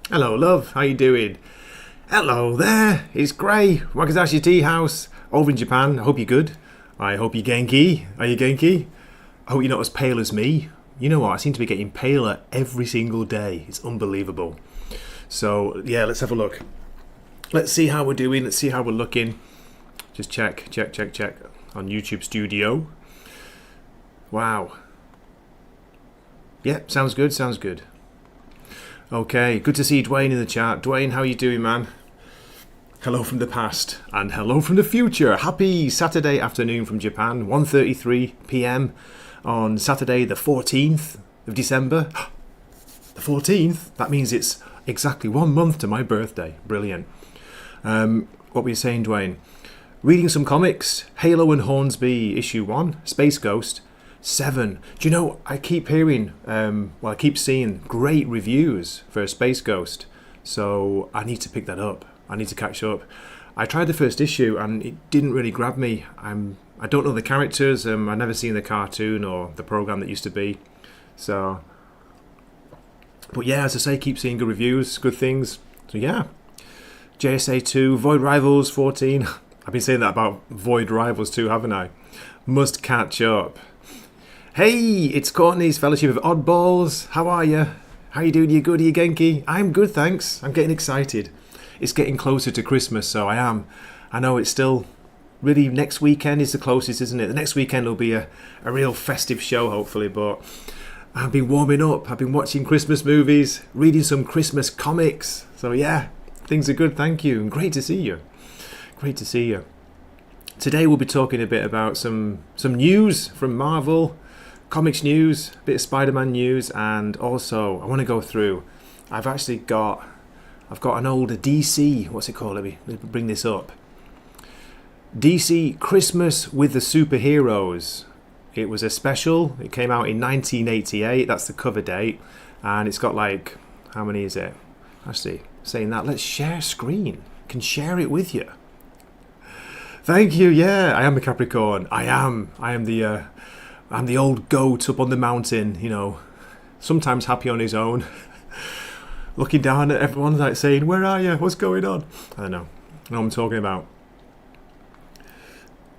Hello, love. How you doing? Hello there. It's Gray, Wakizashi Teahouse, over in Japan. I hope you're good. I hope you're Genki. Are you Genki? I hope you're not as pale as me. You know what? I seem to be getting paler every single day. It's unbelievable. So, yeah, let's have a look. Let's see how we're doing. Let's see how we're looking. Just check on YouTube Studio. Wow. Yeah, sounds good. Okay, good to see Dwayne in the chat. Dwayne, how are you doing, man? Hello from the past and hello from the future. Happy Saturday afternoon from Japan, 1:33 p.m. on Saturday the 14th of December. The 14th? That means it's exactly 1 month to my birthday. Brilliant. What were you saying, Dwayne? Reading some comics. Halo and Hornsby issue 1. Space Ghost 7. Do you know, I keep hearing, I keep seeing great reviews for Space Ghost. So I need to pick that up. I need to catch up. I tried the first issue and it didn't really grab me. I don't know the characters. I've never seen the cartoon or the program that used to be. So, but yeah, as I say, keep seeing good reviews, good things. So yeah, JSA 2, Void Rivals 14. I've been saying that about Void Rivals too, haven't I? Must catch up. Hey, it's Courtney's Fellowship of Oddballs. How are you? How you doing? You good? Are you Genki? I'm good, thanks. I'm getting excited. It's getting closer to Christmas, so I am. I know it's still really next weekend is the closest, isn't it? The next weekend will be a real festive show, hopefully, but I've been warming up. I've been watching Christmas movies, reading some Christmas comics. So yeah, things are good, thank you. And great to see you. Great to see you. Today we'll be talking a bit about some news from Marvel, comics news, a bit of Spider-Man news, and also I want to go through. I've got an old DC. What's it called? Let me bring this up. DC Christmas with the Superheroes. It was a special. It came out in 1988. That's the cover date, and it's got like, how many is it? Actually, saying that, let's share screen. Can share it with you. Thank you. Yeah, I am a Capricorn. I am I'm the old goat up on the mountain, you know, sometimes happy on his own, looking down at everyone like saying, where are you? What's going on? I don't know. I know what I'm talking about.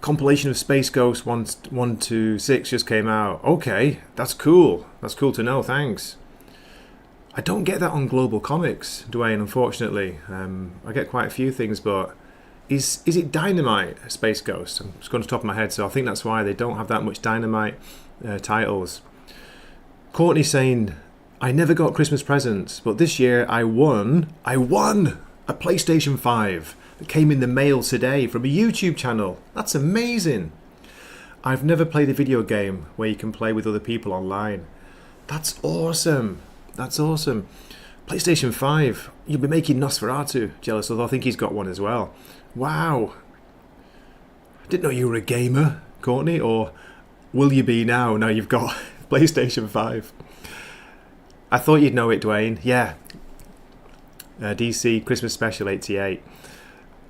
Compilation of Space Ghost 1 to 6 just came out. Okay, that's cool. That's cool to know, thanks. I don't get that on Global Comics, Dwayne, unfortunately. I get quite a few things, but Is it Dynamite, Space Ghost? I'm just going to the top of my head, so I think that's why they don't have that much Dynamite titles. Courtney saying, I never got Christmas presents, but this year I won a PlayStation 5 that came in the mail today from a YouTube channel. That's amazing. I've never played a video game where you can play with other people online. That's awesome. That's awesome. PlayStation 5, you'll be making Nosferatu jealous, although I think he's got one as well. Wow. I didn't know you were a gamer, Courtney, or will you be now you've got PlayStation 5? I thought you'd know it, Dwayne. Yeah. DC Christmas Special 88.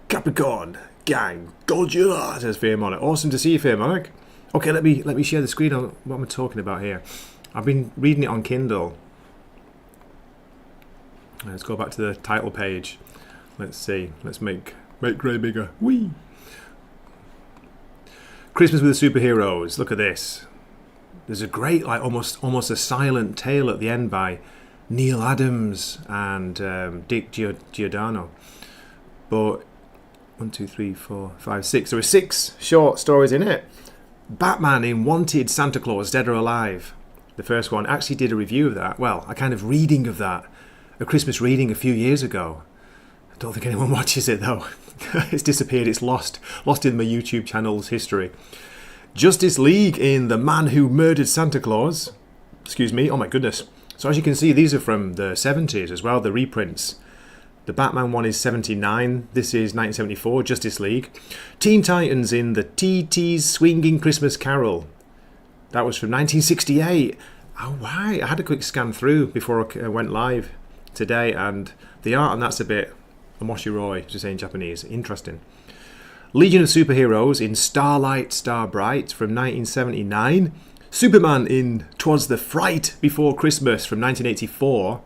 Capricorn, gang, Dojo, says Fearmonic. Awesome to see you, Fearmonic. Okay, let me share the screen on what I'm talking about here. I've been reading it on Kindle. Let's go back to the title page. Let's see. Let's make Grey bigger. Whee! Christmas with the Superheroes. Look at this. There's a great, like almost a silent tale at the end by Neal Adams and Dick Giordano. But 1, 2, 3, 4, 5, 6. There are 6 short stories in it. Batman in Wanted Santa Claus, Dead or Alive. The first one. I actually did a review of that. Well, a kind of reading of that. A Christmas reading a few years ago. I don't think anyone watches it though. It's disappeared. It's lost in my YouTube channel's history. Justice League in The Man Who Murdered Santa Claus. Excuse me. Oh my goodness. So as you can see, these are from the 70s as well, the reprints. The Batman one is 79. This is 1974, Justice League. Teen Titans in the TT's Swinging Christmas Carol. That was from 1968. Oh, right. I had a quick scan through before I went live today, and the art on that's a bit Omoshiroi, to say in Japanese. Interesting. Legion of Superheroes in Starlight Starbright from 1979. Superman in 'Twas the Fright Before Christmas from 1984.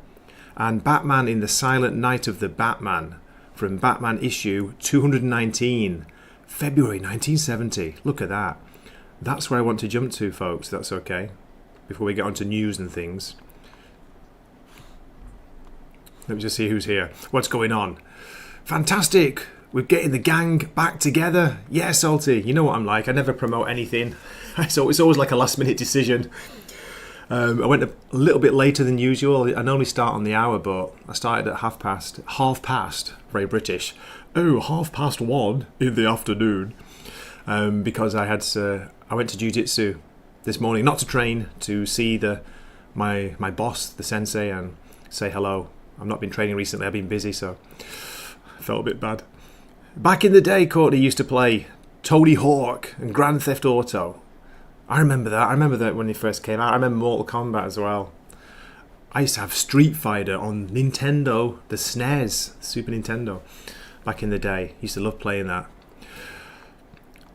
and Batman in the Silent Night of the Batman from Batman issue 219, February 1970. Look at that. That's where I want to jump to, folks. That's okay. Before we get on to news and things. Let me just see who's here. What's going on? Fantastic. We're getting the gang back together. Yeah, Salty. You know what I'm like. I never promote anything. So it's always like a last minute decision. I went a little bit later than usual. I normally start on the hour, but I started at half past, very British. Oh, 1:30 in the afternoon. Because I went to jiu-jitsu this morning, not to train, to see my boss, the sensei, and say hello. I've not been training recently. I've been busy, so I felt a bit bad. Back in the day, Courtney used to play Tony Hawk and Grand Theft Auto. I remember that. I remember that when they first came out. I remember Mortal Kombat as well. I used to have Street Fighter on Nintendo, the SNES, Super Nintendo, back in the day. Used to love playing that.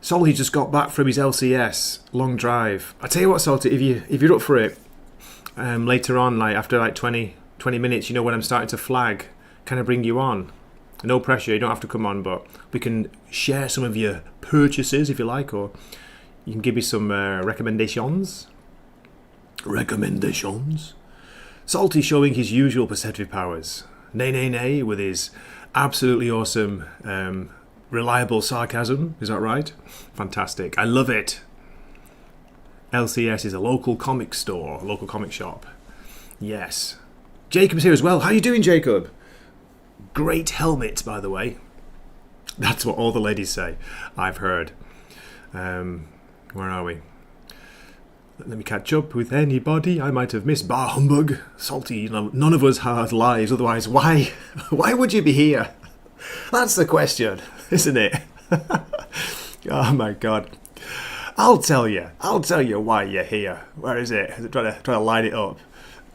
Salty just got back from his LCS, long drive. I tell you what, Salty, if you're up for it, later on, like after like 20 minutes, you know, when I'm starting to flag, can I bring you on? No pressure, you don't have to come on, but we can share some of your purchases if you like, or you can give me some recommendations. Salty showing his usual perceptive powers. Nay, with his absolutely awesome, reliable sarcasm. Is that right? Fantastic. I love it. LCS is a local comic store, a local comic shop. Yes. Jacob's here as well. How are you doing, Jacob? Great helmet, by the way. That's what all the ladies say. I've heard. Where are we? Let me catch up with anybody I might have missed. Bar humbug. Salty, you know, none of us have lives. Otherwise, why would you be here? That's the question, isn't it? Oh my God. I'll tell you why you're here. Where is it? Trying to line it up.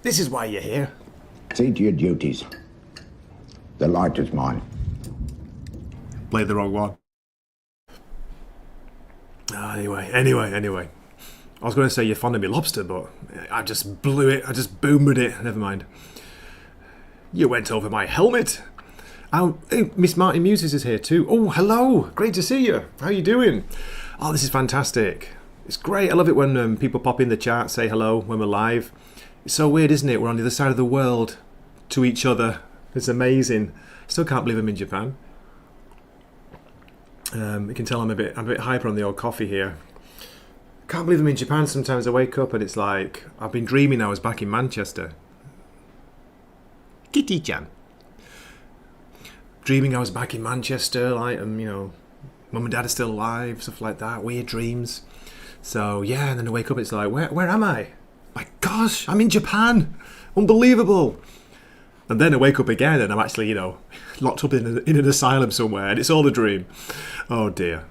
This is why you're here. See to your duties. The light is mine. Played the wrong one. Anyway. I was going to say you're fond of me lobster, but I just blew it. I just boomed it. Never mind. You went over my helmet. Oh, hey, Miss Martin Muses is here too. Oh, hello. Great to see you. How are you doing? Oh, this is fantastic. It's great. I love it when people pop in the chat, say hello when we're live. It's so weird, isn't it? We're on the other side of the world to each other. It's amazing. Still can't believe I'm in Japan. You can tell I'm a bit hyper on the old coffee here. Can't believe I'm in Japan. Sometimes I wake up and it's like I've been dreaming I was back in Manchester. Kitty-chan. Dreaming I was back in Manchester, like, you know, mum and dad are still alive, stuff like that. Weird dreams. So yeah, and then I wake up, it's like, where am I? My gosh, I'm in Japan. Unbelievable. And then I wake up again and I'm actually, you know, locked up in an asylum somewhere and it's all a dream. Oh dear.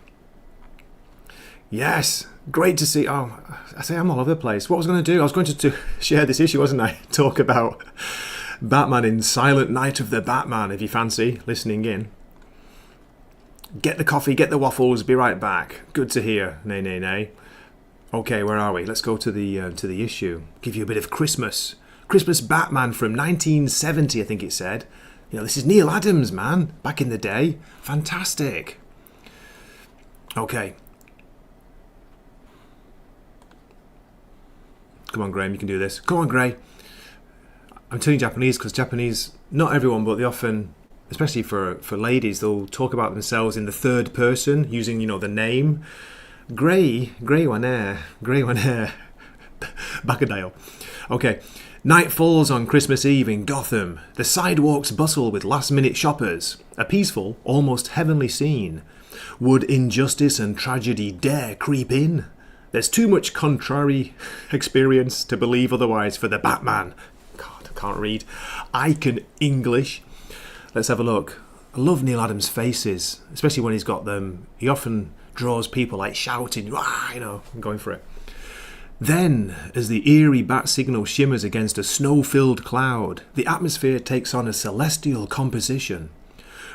Yes, great to see. Oh, I say I'm all over the place. What was I going to do? I was going to share this issue, wasn't I? Talk about Batman in Silent Night of the Batman, if you fancy listening in. Get the coffee, get the waffles, be right back. Good to hear. Nay. Okay, where are we? Let's go to the issue. Give you a bit of Christmas Batman from 1970, I think it said. You know, this is Neal Adams, man, back in the day. Fantastic. Okay. Come on, Graham, you can do this. Come on, Gray. I'm telling Japanese because Japanese, not everyone, but they often, especially for ladies, they'll talk about themselves in the third person using, you know, the name. Gray one air. Bacadale. Okay. Night falls on Christmas Eve in Gotham. The sidewalks bustle with last-minute shoppers. A peaceful, almost heavenly scene. Would injustice and tragedy dare creep in? There's too much contrary experience to believe otherwise for the Batman. God, I can't read. I can English. Let's have a look. I love Neal Adams' faces, especially when he's got them. He often draws people like shouting, "Wah!" You know, I'm going for it. Then, as the eerie bat signal shimmers against a snow-filled cloud, the atmosphere takes on a celestial composition.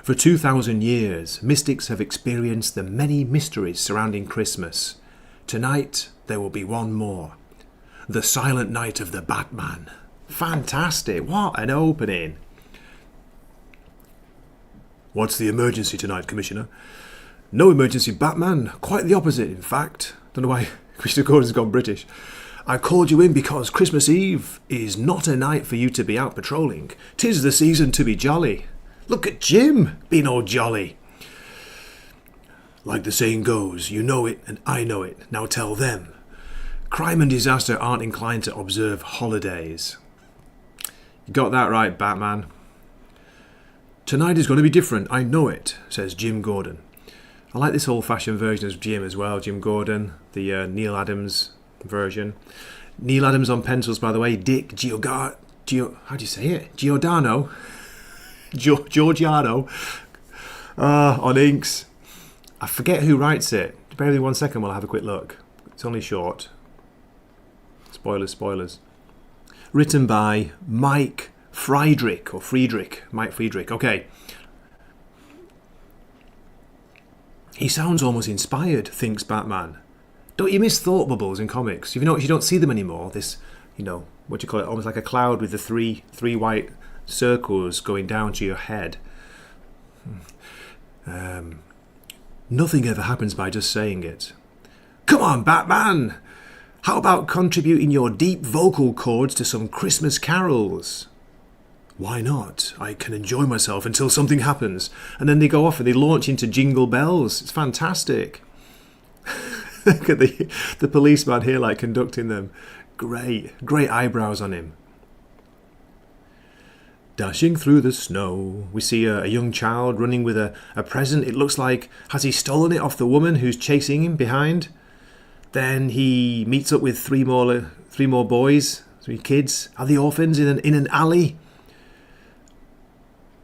For 2,000 years, mystics have experienced the many mysteries surrounding Christmas. Tonight, there will be one more. The Silent Night of the Batman. Fantastic. What an opening. What's the emergency tonight, Commissioner? No emergency, Batman. Quite the opposite, in fact. Don't know why Commissioner Gordon's gone British. I called you in because Christmas Eve is not a night for you to be out patrolling. 'Tis the season to be jolly. Look at Jim being all jolly. Like the saying goes, you know it and I know it. Now tell them. Crime and disaster aren't inclined to observe holidays. You got that right, Batman. Tonight is going to be different, I know it, says Jim Gordon. I like this old-fashioned version of Jim as well, Jim Gordon, the Neal Adams version. Neal Adams on pencils, by the way. Dick how do you say it? Giordano on inks. I forget who writes it. Bear with me 1 second while I have a quick look. It's only short. Spoilers. Written by Mike Friedrich. Mike Friedrich. Okay. He sounds almost inspired, thinks Batman. Don't you miss thought bubbles in comics? You notice you don't see them anymore. This, what do you call it? Almost like a cloud with the three white circles going down to your head. Nothing ever happens by just saying it. Come on, Batman! How about contributing your deep vocal cords to some Christmas carols? Why not? I can enjoy myself until something happens. And then they go off and they launch into Jingle Bells. It's fantastic. Look at the policeman here, like, conducting them. Great eyebrows on him. Dashing through the snow, we see a young child running with a present. It looks like, has he stolen it off the woman who's chasing him behind? Then he meets up with three more boys, 3 kids. Are they orphans in an alley?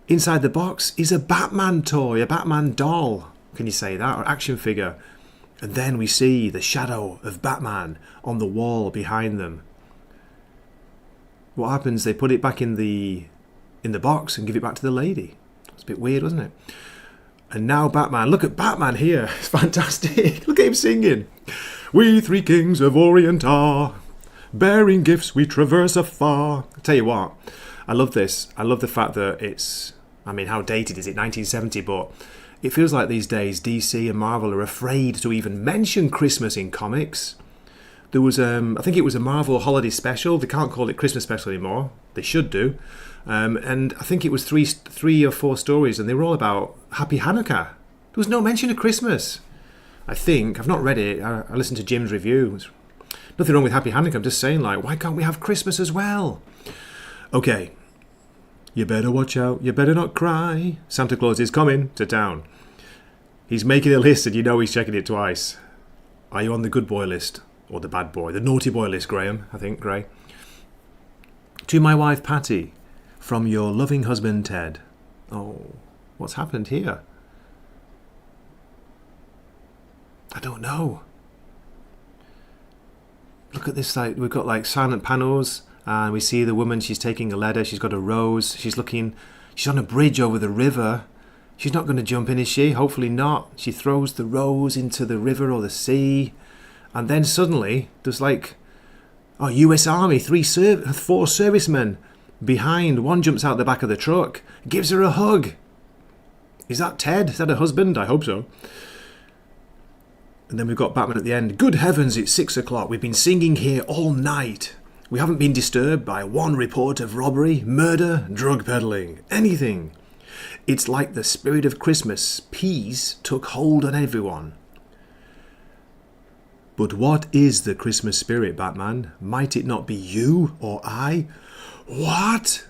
Inside the box is a Batman toy, a Batman doll. Can you say that? Or action figure. And then we see the shadow of Batman on the wall behind them. What happens? They put it back in the box and give it back to the lady. It's a bit weird, wasn't it? And now Batman. Look at Batman here. It's fantastic. Look at him singing. We 3 kings of Orient are, bearing gifts we traverse afar. I tell you what, I love this. I love the fact that it's, how dated is it? 1970, but it feels like these days DC and Marvel are afraid to even mention Christmas in comics. There was, I think it was a Marvel holiday special. They can't call it Christmas special anymore. They should do. And I think it was three or 4 stories, and they were all about Happy Hanukkah. There was no mention of Christmas. I think. I've not read it. I listened to Jim's review. There's nothing wrong with Happy Hanukkah. I'm just saying, why can't we have Christmas as well? Okay. You better watch out. You better not cry. Santa Claus is coming to town. He's making a list, and he's checking it twice. Are you on the good boy list? Or the bad boy? The naughty boy list, Graham, I think, Gray. To my wife, Patty, from your loving husband, Ted. Oh, what's happened here? I don't know. Look at this, we've got silent panels, and we see the woman, she's taking a ladder, she's got a rose, she's on a bridge over the river. She's not going to jump in, is she? Hopefully not. She throws the rose into the river or the sea, and then suddenly there's US Army, 4 servicemen behind. One jumps out the back of the truck, gives her a hug. Is that Ted? Is that her husband? I hope so. And then we've got Batman at the end. Good heavens, it's 6 o'clock. We've been singing here all night. We haven't been disturbed by one report of robbery, murder, drug peddling, anything. It's like the spirit of Christmas. Peace took hold on everyone. But what is the Christmas spirit, Batman? Might it not be you or I? What?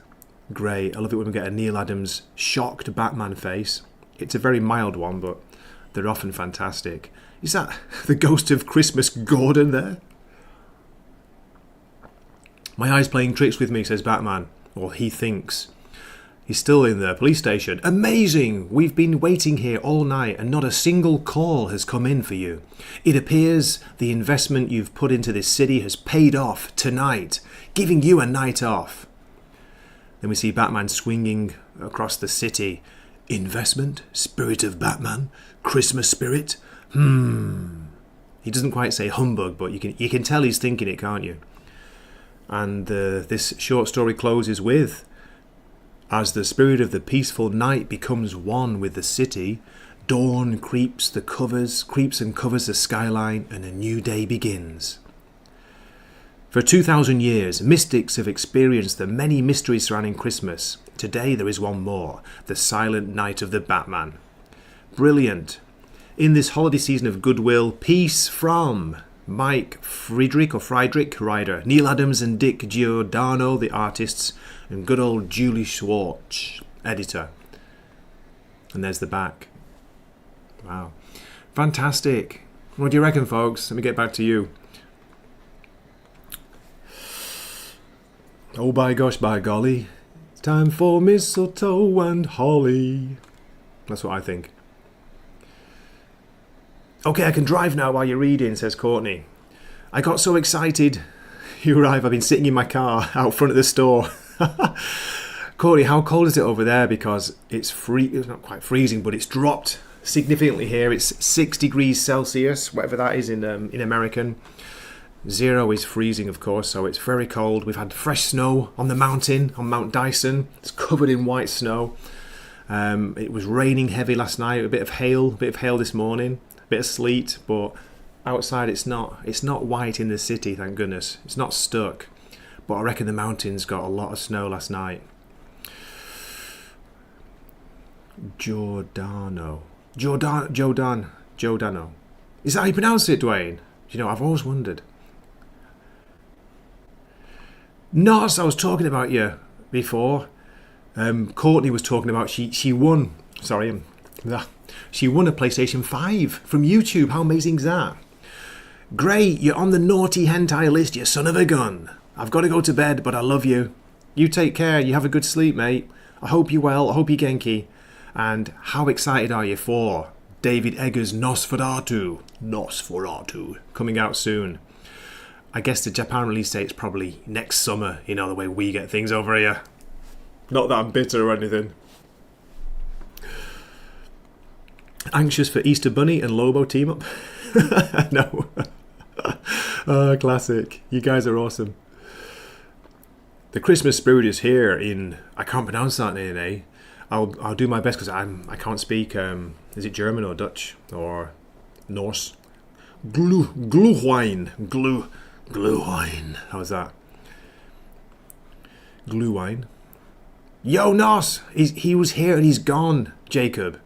Great. I love it when we get a Neal Adams shocked Batman face. It's a very mild one, but they're often fantastic. Is that the ghost of Christmas Gordon there? My eye's playing tricks with me, says Batman. Or he thinks. He's still in the police station. Amazing! We've been waiting here all night and not a single call has come in for you. It appears the investment you've put into this city has paid off tonight, giving you a night off. Then we see Batman swinging across the city. Investment? Spirit of Batman? Christmas spirit? He doesn't quite say humbug, but you can tell he's thinking it, can't you? And this short story closes with, as the spirit of the peaceful night becomes one with the city, dawn creeps and covers the skyline, and a new day begins. For 2,000 years, mystics have experienced the many mysteries surrounding Christmas. Today there is one more, the silent night of the Batman. Brilliant. In this holiday season of goodwill, peace from Mike Friedrich, writer, Neal Adams and Dick Giordano, the artists, and good old Julie Schwartz, editor. And there's the back. Wow. Fantastic. What do you reckon, folks? Let me get back to you. Oh, by gosh, by golly. It's time for mistletoe and holly. That's what I think. Okay, I can drive now while you're reading, says Courtney. I got so excited. You arrive, I've been sitting in my car out front of the store. Courtney, how cold is it over there? Because it's not quite freezing, but it's dropped significantly here. It's 6 degrees Celsius, whatever that is in American. 0 is freezing, of course, so it's very cold. We've had fresh snow on the mountain, on Mount Dyson. It's covered in white snow. It was raining heavy last night, a bit of hail this morning, a bit of sleet, but outside it's not white in the city, thank goodness. It's not stuck, but I reckon the mountains got a lot of snow last night. Giordano. Is that how you pronounce it, Dwayne? You know, I've always wondered. Nos, I was talking about you before. Courtney was talking about she won. Sorry, she won a PlayStation 5 from YouTube. How amazing is that? Great, you're on the naughty hentai list, you son of a gun. I've got to go to bed, but I love you. You take care. You have a good sleep, mate. I hope you're well. I hope you're genki. And how excited are you for David Eggers' Nosferatu coming out soon? I guess the Japan release date's probably next summer, you know, the way we get things over here. Not that I'm bitter or anything. Anxious for Easter Bunny and Lobo team up? No. Oh, classic. You guys are awesome. The Christmas spirit is here in... I can't pronounce that name, eh? I'll do my best because I can't speak... is it German or Dutch or Norse? Glühwein. Glühwein. How's that? Glühwein. Yo, Nos! He was here and he's gone, Jacob.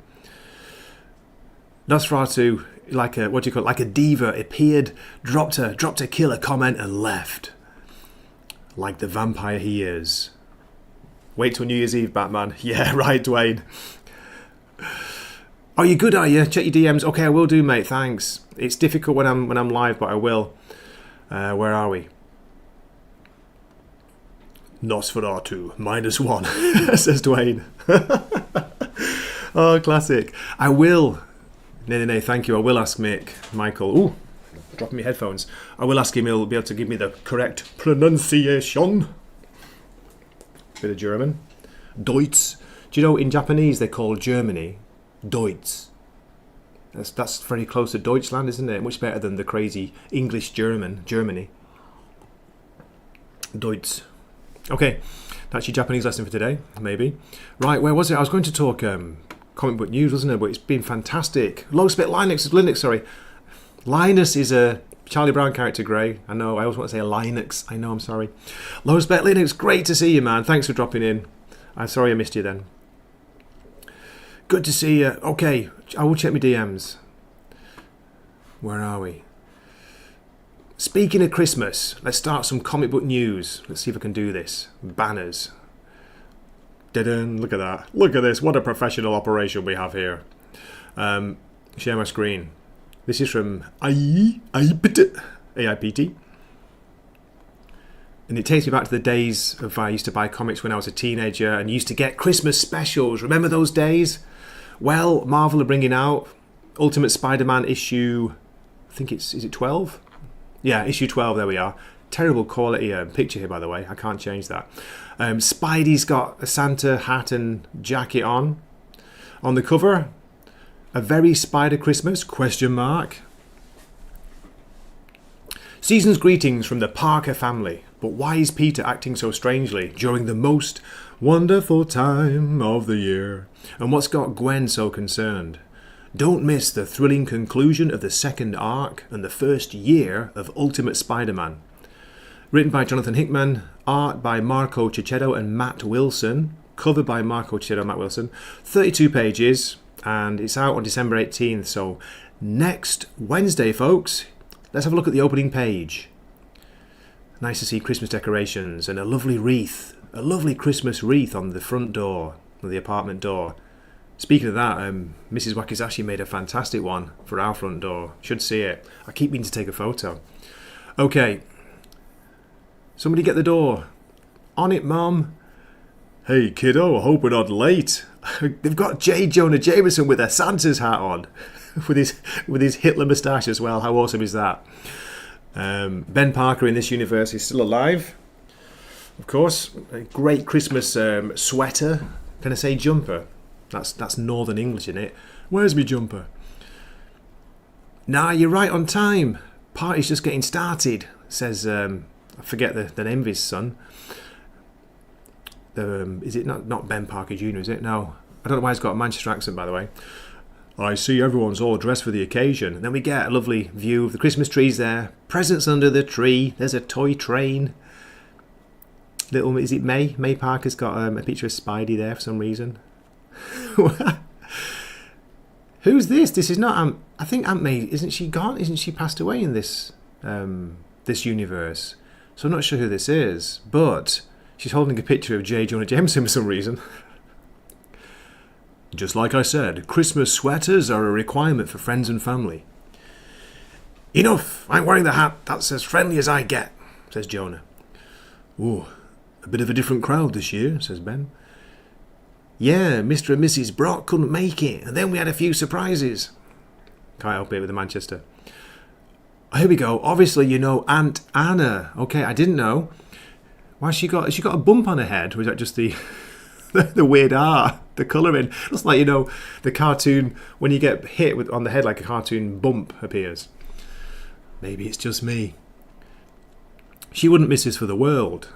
Nosferatu, like a, what do you call it? Like a diva, appeared, dropped a killer comment and left. Like the vampire he is. Wait till New Year's Eve, Batman. Yeah, right, Dwayne. Oh, you good, are you? Check your DMs. Okay, I will do, mate. Thanks. It's difficult when I'm live, but I will. Where are we? Nosferatu, -1, says Dwayne. Oh, classic. I will. No, thank you. I will ask Michael. Ooh, dropping my headphones. I will ask him. He'll be able to give me the correct pronunciation. Bit of German. Deutsch. Do you know in Japanese they call Germany Deutsch? That's very close to Deutschland, isn't it? Much better than the crazy English Germany. Deutsch. Okay, that's your Japanese lesson for today, maybe. Right, where was it? I was going to talk comic book news, wasn't it? But it's been fantastic. Linux, sorry. Linus is a Charlie Brown character, Grey. I know, I always want to say Linux. I know, I'm sorry. Low Spec Linux, great to see you, man. Thanks for dropping in. I'm sorry I missed you then. Good to see you. Okay, I will check my DMs. Where are we? Speaking of Christmas, let's start some comic book news. Let's see if I can do this. Banners. Da-dun, look at that. Look at this. What a professional operation we have here. Share my screen. This is from AIPT. And it takes me back to the days of I used to buy comics when I was a teenager and used to get Christmas specials. Remember those days? Well, Marvel are bringing out Ultimate Spider-Man issue, I think is it 12? Yeah, issue 12, there we are. Terrible quality picture here, by the way. I can't change that. Spidey's got a Santa hat and jacket on. On the cover, a very Spider Christmas, question mark. Season's greetings from the Parker family. But why is Peter acting so strangely during the most wonderful time of the year? And what's got Gwen so concerned? Don't miss the thrilling conclusion of the second arc and the first year of Ultimate Spider-Man. Written by Jonathan Hickman, art by Marco Cicchetto and Matt Wilson, cover by Marco Cicchetto and Matt Wilson, 32 pages, and it's out on December 18th, so next Wednesday, folks. Let's have a look at the opening page. Nice to see Christmas decorations and a lovely wreath, a lovely Christmas wreath on the front door, on the apartment door. Speaking of that, Mrs. Wakizashi made a fantastic one for our front door. Should see it. I keep meaning to take a photo. Okay. Somebody get the door. On it, Mum. Hey, kiddo, I hope we're not late. They've got J. Jonah Jameson with a Santa's hat on. with his Hitler moustache as well. How awesome is that? Ben Parker in this universe is still alive. Of course. A great Christmas sweater. Can I say jumper? That's Northern English in it. Where's me jumper? Nah, you're right on time. Party's just getting started, says, I forget the name of his son. Is it not Ben Parker Jr., is it? No. I don't know why he's got a Manchester accent, by the way. I see everyone's all dressed for the occasion. And then we get a lovely view of the Christmas trees there. Presents under the tree. There's a toy train. Is it May? May Parker's got a picture of Spidey there for some reason. Who's this? This is not I think Aunt May. Isn't she gone? Isn't she passed away in this universe? So I'm not sure who this is. But she's holding a picture of J. Jonah Jameson for some reason. Just like I said, Christmas sweaters are a requirement for friends and family. Enough! I'm wearing the hat. That's as friendly as I get, says Jonah. Ooh, a bit of a different crowd this year, says Ben. Yeah, Mr. and Mrs. Brock couldn't make it, and then we had a few surprises. Can't help it with the Manchester. Here we go. Obviously, you know Aunt Anna. Okay, I didn't know. Why has she got a bump on her head? Or is that just the the weird art, the colouring? Looks like, the cartoon when you get hit on the head, like a cartoon bump appears. Maybe it's just me. She wouldn't miss this for the world.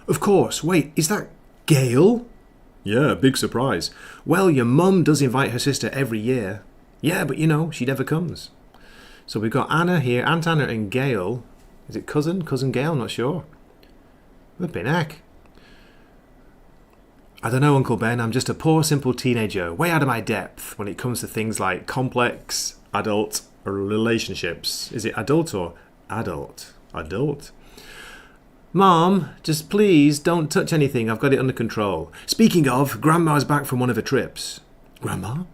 Of course. Wait, is that Gail? Yeah, big surprise. Well, your mum does invite her sister every year. Yeah, but she never comes. So we've got Anna here, Aunt Anna and Gail. Is it cousin Gail? I'm not sure. Flipping heck. I don't know, Uncle Ben. I'm just a poor, simple teenager, way out of my depth when it comes to things like complex adult relationships. Is it adult or adult? Adult. Mom, just please don't touch anything. I've got it under control. Speaking of, Grandma's back from one of her trips. Grandma?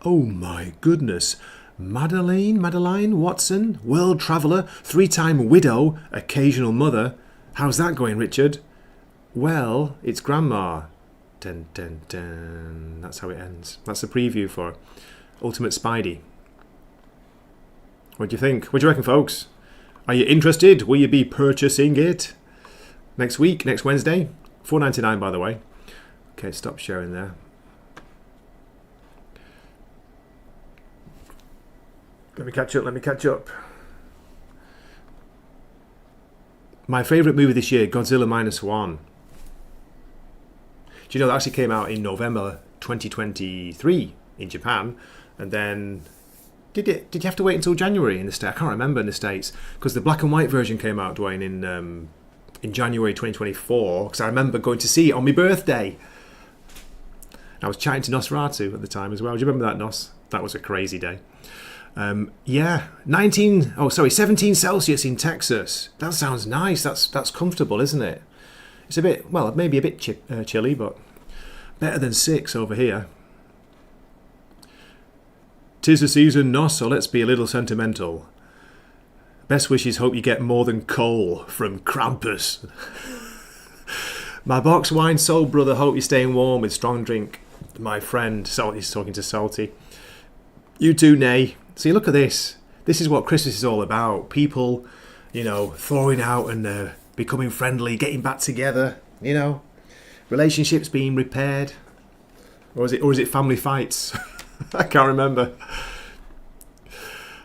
Oh my goodness. Madeline Watson, world traveller, 3-time widow, occasional mother. How's that going, Richard? Well, it's Grandma. Dun, dun, dun. That's how it ends. That's the preview for Ultimate Spidey. What do you think? What do you reckon, folks? Are you interested? Will you be purchasing it next week, next Wednesday? $4.99, by the way. Okay, stop sharing there. Let me catch up. My favourite movie this year, Godzilla Minus One. Do you know that actually came out in November 2023 in Japan, and then did you have to wait until January in the States? I can't remember in the States, because the black and white version came out, Dwayne, in January 2024, because I remember going to see it on my birthday. I was chatting to Nosferatu at the time as well. Do you remember that, Nos? That was a crazy day. 17 Celsius in Texas. That sounds nice. That's comfortable, isn't it? It's a bit, well, maybe a bit chilly, but better than 6 over here. 'Tis the season, Nos, so let's be a little sentimental. Best wishes, hope you get more than coal from Krampus. My box wine soul brother, hope you're staying warm with strong drink. My friend, Salty's talking to Salty. You too, Nay. See, look at this. This is what Christmas is all about. People, thawing out and becoming friendly, getting back together, relationships being repaired. Or is it family fights? I can't remember.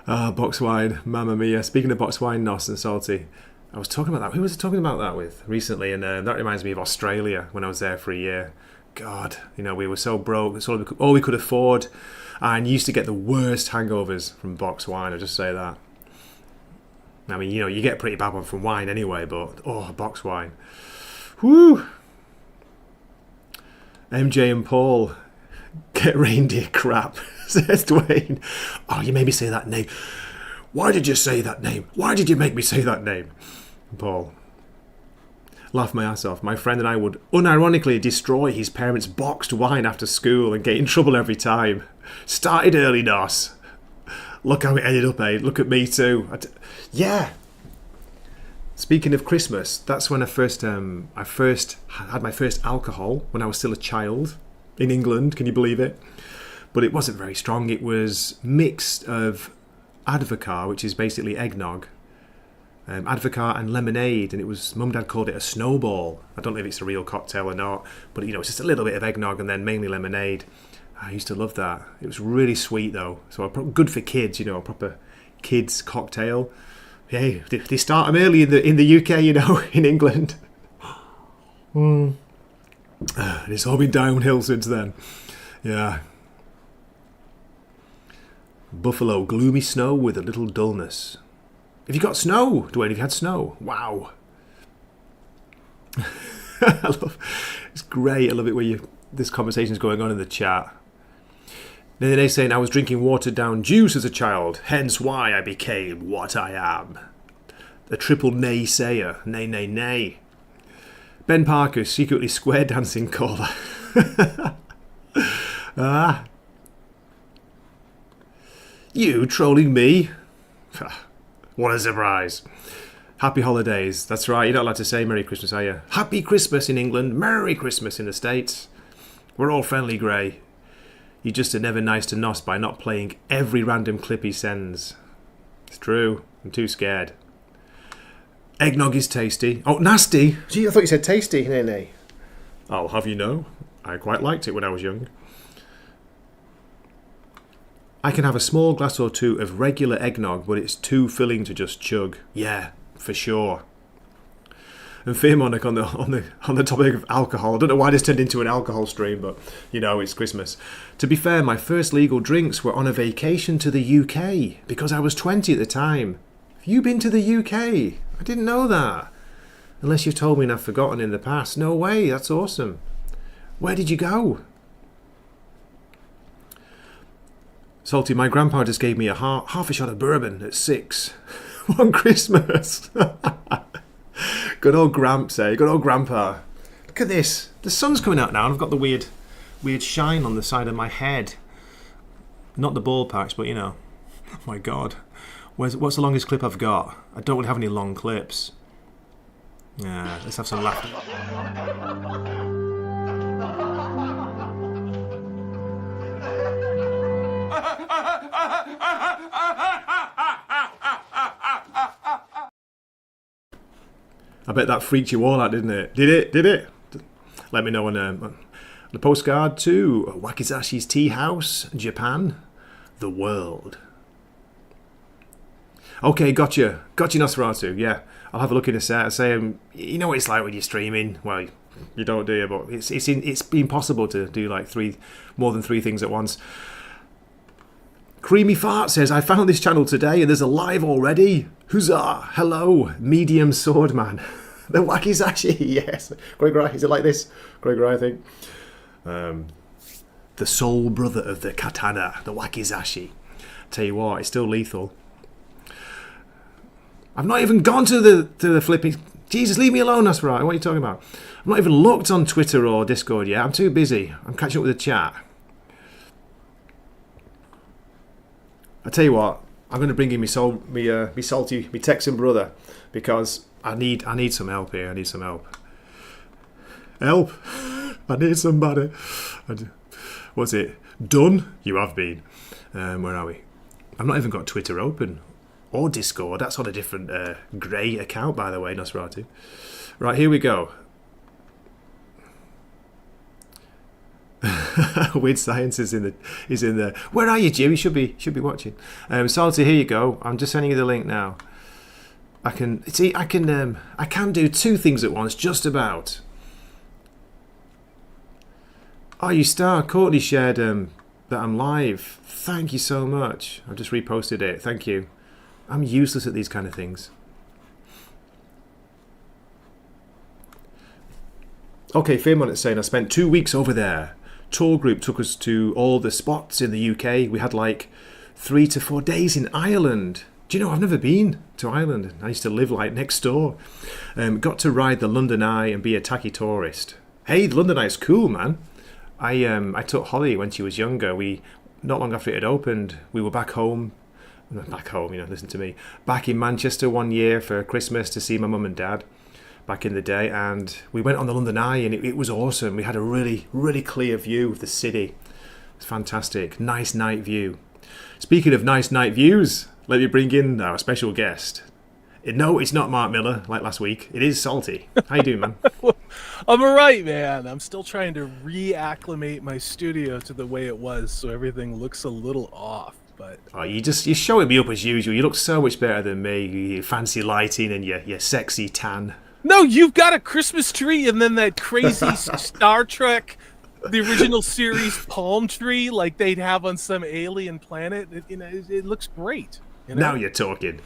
Ah, box wine, mamma mia. Speaking of box wine, Nos and Salty, I was talking about that. Who was I talking about that with recently? And that reminds me of Australia when I was there for a year. God, we were so broke. It's all we could afford. And used to get the worst hangovers from box wine, I'll just say that. I mean, you get a pretty bad one from wine anyway, but, box wine. Whew! MJ and Paul get reindeer crap, says Dwayne. Oh, you made me say that name. Why did you say that name? Why did you make me say that name? Paul. Laugh my ass off. My friend and I would unironically destroy his parents' boxed wine after school and get in trouble every time. Started early, Nos. Look how it ended up, eh? Look at me too. Yeah. Speaking of Christmas, that's when I first had my first alcohol when I was still a child in England. Can you believe it? But it wasn't very strong. It was mixed of Advocaat, which is basically eggnog, Advocaat and lemonade, and it was Mum and Dad called it a snowball. I don't know if it's a real cocktail or not, but it's just a little bit of eggnog and then mainly lemonade. I used to love that. It was really sweet though, so good for kids. A proper kids cocktail. Hey, they start them early in the UK, in England. And it's all been downhill since then. Yeah. Buffalo, gloomy snow with a little dullness. Have you got snow, Dwayne? Have you had snow? Wow. It's great. I love it where this conversation's going on in the chat. Then they're saying I was drinking watered down juice as a child, hence why I became what I am. The triple naysayer. Nay, nay, nay. Ben Parker, secretly square dancing caller. You trolling me? What a surprise. Happy holidays. That's right, you're not allowed to say Merry Christmas, are you? Happy Christmas in England, Merry Christmas in the States. We're all friendly, Grey. You just are never nice to Nos by not playing every random clip he sends. It's true. I'm too scared. Eggnog is tasty. Oh, nasty? Gee, I thought you said tasty. Nay. I'll have you know, I quite liked it when I was young. I can have a small glass or two of regular eggnog, but it's too filling to just chug. Yeah, for sure. And Fearmonic on the topic of alcohol. I don't know why this turned into an alcohol stream, but it's Christmas. To be fair, my first legal drinks were on a vacation to the UK because I was 20 at the time. Have you been to the UK? I didn't know that. Unless you've told me and I've forgotten in the past. No way, that's awesome. Where did you go? Salty, my grandpa just gave me half a shot of bourbon at 6 one Christmas. Good old Gramps, eh? Good old Grandpa. Look at this. The sun's coming out now and I've got the weird shine on the side of my head. Not the ball patch, but Oh my God. What's the longest clip I've got? I don't really have any long clips. Yeah, let's have some laughter. I bet that freaked you all out, didn't it? Did it? Let me know on the postcard to Wakizashi's Teahouse, Japan, the world. Okay, gotcha, Nosferatu. Yeah, I'll have a look in a set. I say, you know what it's like when you're streaming. Well, you don't, do you? But it's been possible to do like more than three things at once. Creamy Fart says, I found this channel today and there's a live already. Huzzah! Hello, medium swordman. The Wakizashi, yes. Gregory, is it like this? Gregory, I think. The soul brother of the katana, the Wakizashi. Tell you what, it's still lethal. I've not even gone to the flipping... Jesus, leave me alone, that's right. What are you talking about? I've not even looked on Twitter or Discord yet. I'm too busy. I'm catching up with the chat. I tell you what, I'm going to bring in me salty, me Texan brother, because I need some help here. I need some help. Help! I need somebody. What's it? Done? You have been. Where are we? I've not even got Twitter open. Or Discord. That's on a different grey account, by the way, Nosferatu. Right, here we go. Weird Science is in the. Where are you, Jim? You should be watching. Salty, here you go. I'm just sending you the link now. I can do two things at once, just about. Oh, you star. Courtney shared that I'm live. Thank you so much. I've just reposted it. Thank you. I'm useless at these kind of things. Okay, Fairmont is saying I spent 2 weeks over there. Tour group took us to all the spots in the UK. We had like 3 to 4 days in Ireland. Do you know, I've never been to Ireland. I used to live like next door. Got to ride the London Eye and be a tacky tourist. Hey, the London Eye's cool, man. I took Holly when she was younger. Not long after it had opened, we were back home, listen to me. Back in Manchester one year for Christmas to see my mum and dad back in the day, and we went on the London Eye, and it was awesome. We had a really, really clear view of the city. It's fantastic. Nice night view. Speaking of nice night views, let me bring in our special guest. No, it's not Mark Miller like last week. It is Salty. How you doing, man? I'm all right, man. I'm still trying to reacclimate my studio to the way it was, so everything looks a little off. But you're showing me up as usual. You look so much better than me. Your fancy lighting and your sexy tan. No, you've got a Christmas tree and then that crazy Star Trek, the original series palm tree, like they'd have on some alien planet. It looks great. Now you're talking.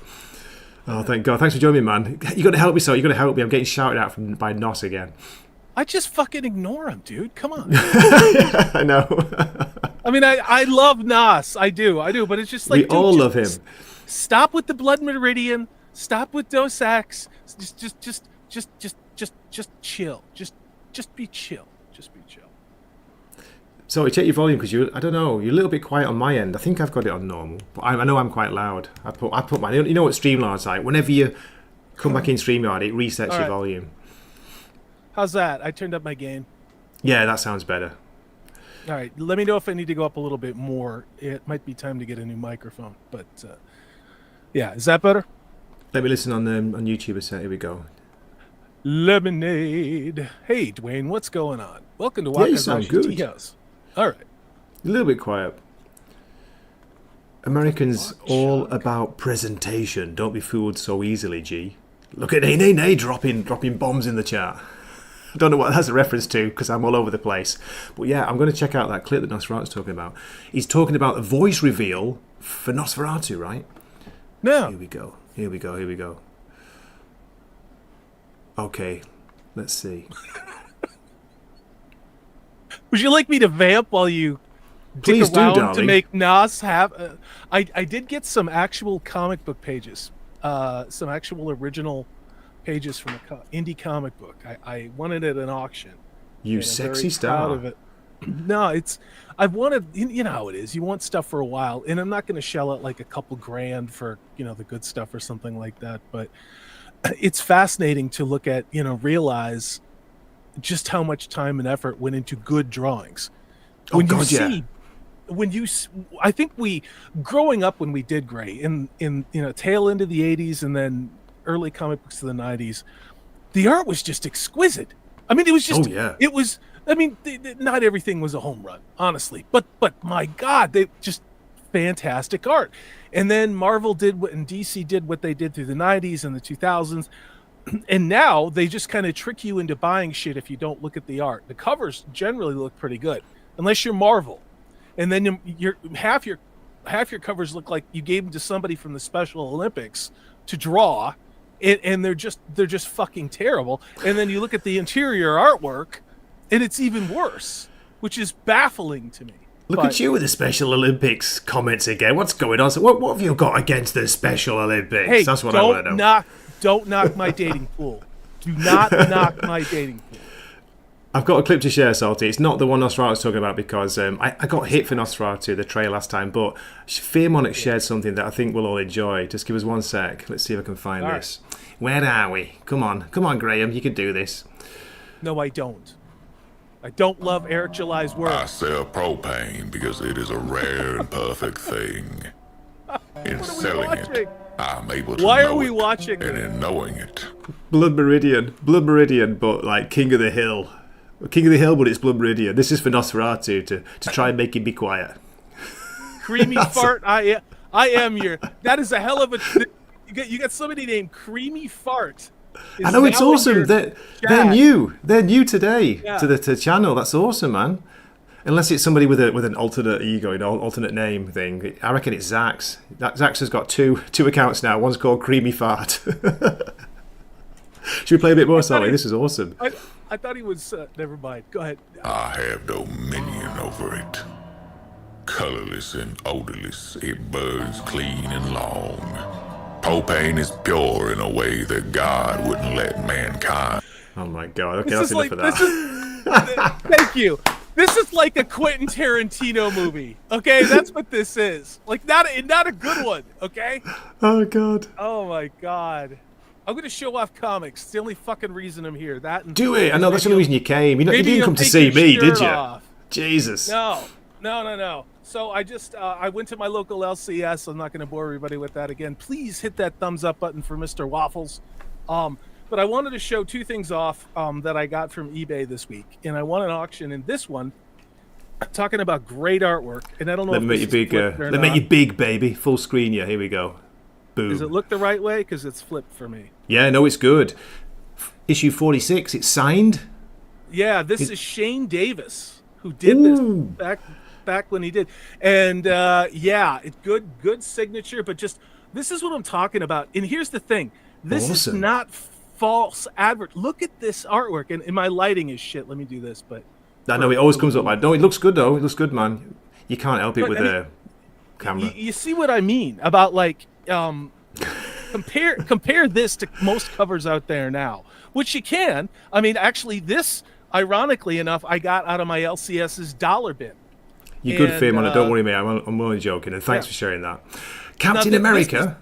Oh, thank God. Thanks for joining me, man. You got to help me, so you got to help me. I'm getting shouted at by Nos again. I just fucking ignore him, dude. Come on. Yeah, I know. I mean, I love Nos. I do. But it's just like, we all love him. Stop with the Blood Meridian. Stop with Dos Ex. Just chill. Just be chill. Just be chill. So check your volume because I don't know, you're a little bit quiet on my end. I think I've got it on normal, but I know I'm quite loud. I put my, you know what Streamyard's like. Whenever you come back in Streamyard, it resets your volume. How's that? I turned up my gain. Yeah, that sounds better. All right, let me know if I need to go up a little bit more. It might be time to get a new microphone, but yeah, is that better? Let me listen on YouTube a sec. Here we go. Lemonade. Hey, Dwayne, what's going on? Welcome to Wakizashi Teahouse. All right. A little bit quiet. Americans all about presentation. Don't be fooled so easily, G. Look at Nay dropping bombs in the chat. I don't know what that's a reference to because I'm all over the place. But yeah, I'm going to check out that clip that Nosferatu's talking about. He's talking about the voice reveal for Nosferatu, right? No. Here we go. Okay, let's see. Would you like me to vamp while you Please dick around do, darling. to make Nas have... I did get some actual comic book pages, some actual original pages from an indie comic book. I won it at an auction. You sexy star. Proud of it. No, I've wanted, you know how it is. You want stuff for a while, and I'm not going to shell out like a couple grand for, the good stuff or something like that, but it's fascinating to look at, realize just how much time and effort went into good drawings. I think growing up when we did Gray in tail end of the 80s and then early comic books of the 90s, the art was just exquisite. I mean, it was just, it was, I mean, not everything was a home run, honestly, but my God, they just fantastic art. And then Marvel did and DC did what they did through the 90s and the 2000s. And now they just kind of trick you into buying shit if you don't look at the art. The covers generally look pretty good, unless you're Marvel. And then half your covers look like you gave them to somebody from the Special Olympics to draw, and they're just fucking terrible. And then you look at the interior artwork, and it's even worse, which is baffling to me. Look at you with the Special Olympics comments again. What's going on? So what have you got against the Special Olympics? Hey, that's what I want to know. Don't knock my dating pool. Do not knock my dating pool. I've got a clip to share, Salty. It's not the one Nosferatu's talking about because I got hit for Nosferatu, the trailer last time, but Fearmonic shared something that I think we'll all enjoy. Just give us 1 sec. Let's see if I can find this. Right. Where are we? Come on, Graham. You can do this. No, I don't. I don't love Eric July's work. I sell propane because it is a rare and perfect thing. In selling it, I'm able to Why know are we it, watching and it? in knowing it. Blood Meridian, but like King of the Hill. King of the Hill, but it's Blood Meridian. This is for Nosferatu to try and make him be quiet. Creamy Fart. I am your. That is a hell of a. You got somebody named Creamy Fart. I know, it's awesome. They're new. They're new today to the channel. That's awesome, man. Unless it's somebody with an alternate ego, alternate name thing. I reckon it's Zax. Zax has got two accounts now. One's called Creamy Fart. Should we play a bit more, Sally? This is awesome. I thought he was. Never mind. Go ahead. I have dominion over it. Colorless and odorless, it burns clean and long. Propane is pure in a way that God wouldn't let mankind. Oh my God! Okay, that's enough of that. Thank you. This is like a Quentin Tarantino movie. Okay, that's what this is. Like not a good one. Okay. Oh God. Oh my God. I'm gonna show off comics. It's the only fucking reason I'm here. That and do it. I know that's the only reason you came. You didn't come to see me, did you? Off. Jesus. No. So I just I went to my local LCS. I'm not going to bore everybody with that again. Please hit that thumbs up button for Mr. Waffles. But I wanted to show two things off that I got from eBay this week, and I won an auction in this one. Talking about great artwork, and I don't know. Let me make you big, baby. Full screen, yeah. Here we go. Boom. Does it look the right way? Because it's flipped for me. Yeah, no, it's good. Issue 46. It's signed. Yeah, this is Shane Davis who did this back when he did, and good signature. But just this is what I'm talking about. And here's the thing: this is not false advert. Look at this artwork, and my lighting is shit. Let me do this, but I know it always comes up. No, it looks good though. It looks good, man. You can't help it with a camera. You see what I mean about like compare this to most covers out there now, which you can. I mean, actually, this ironically enough, I got out of my LCS's dollar bin. You're good, Fim, on it. Don't worry, mate. I'm only joking, and thanks for sharing that. Captain America.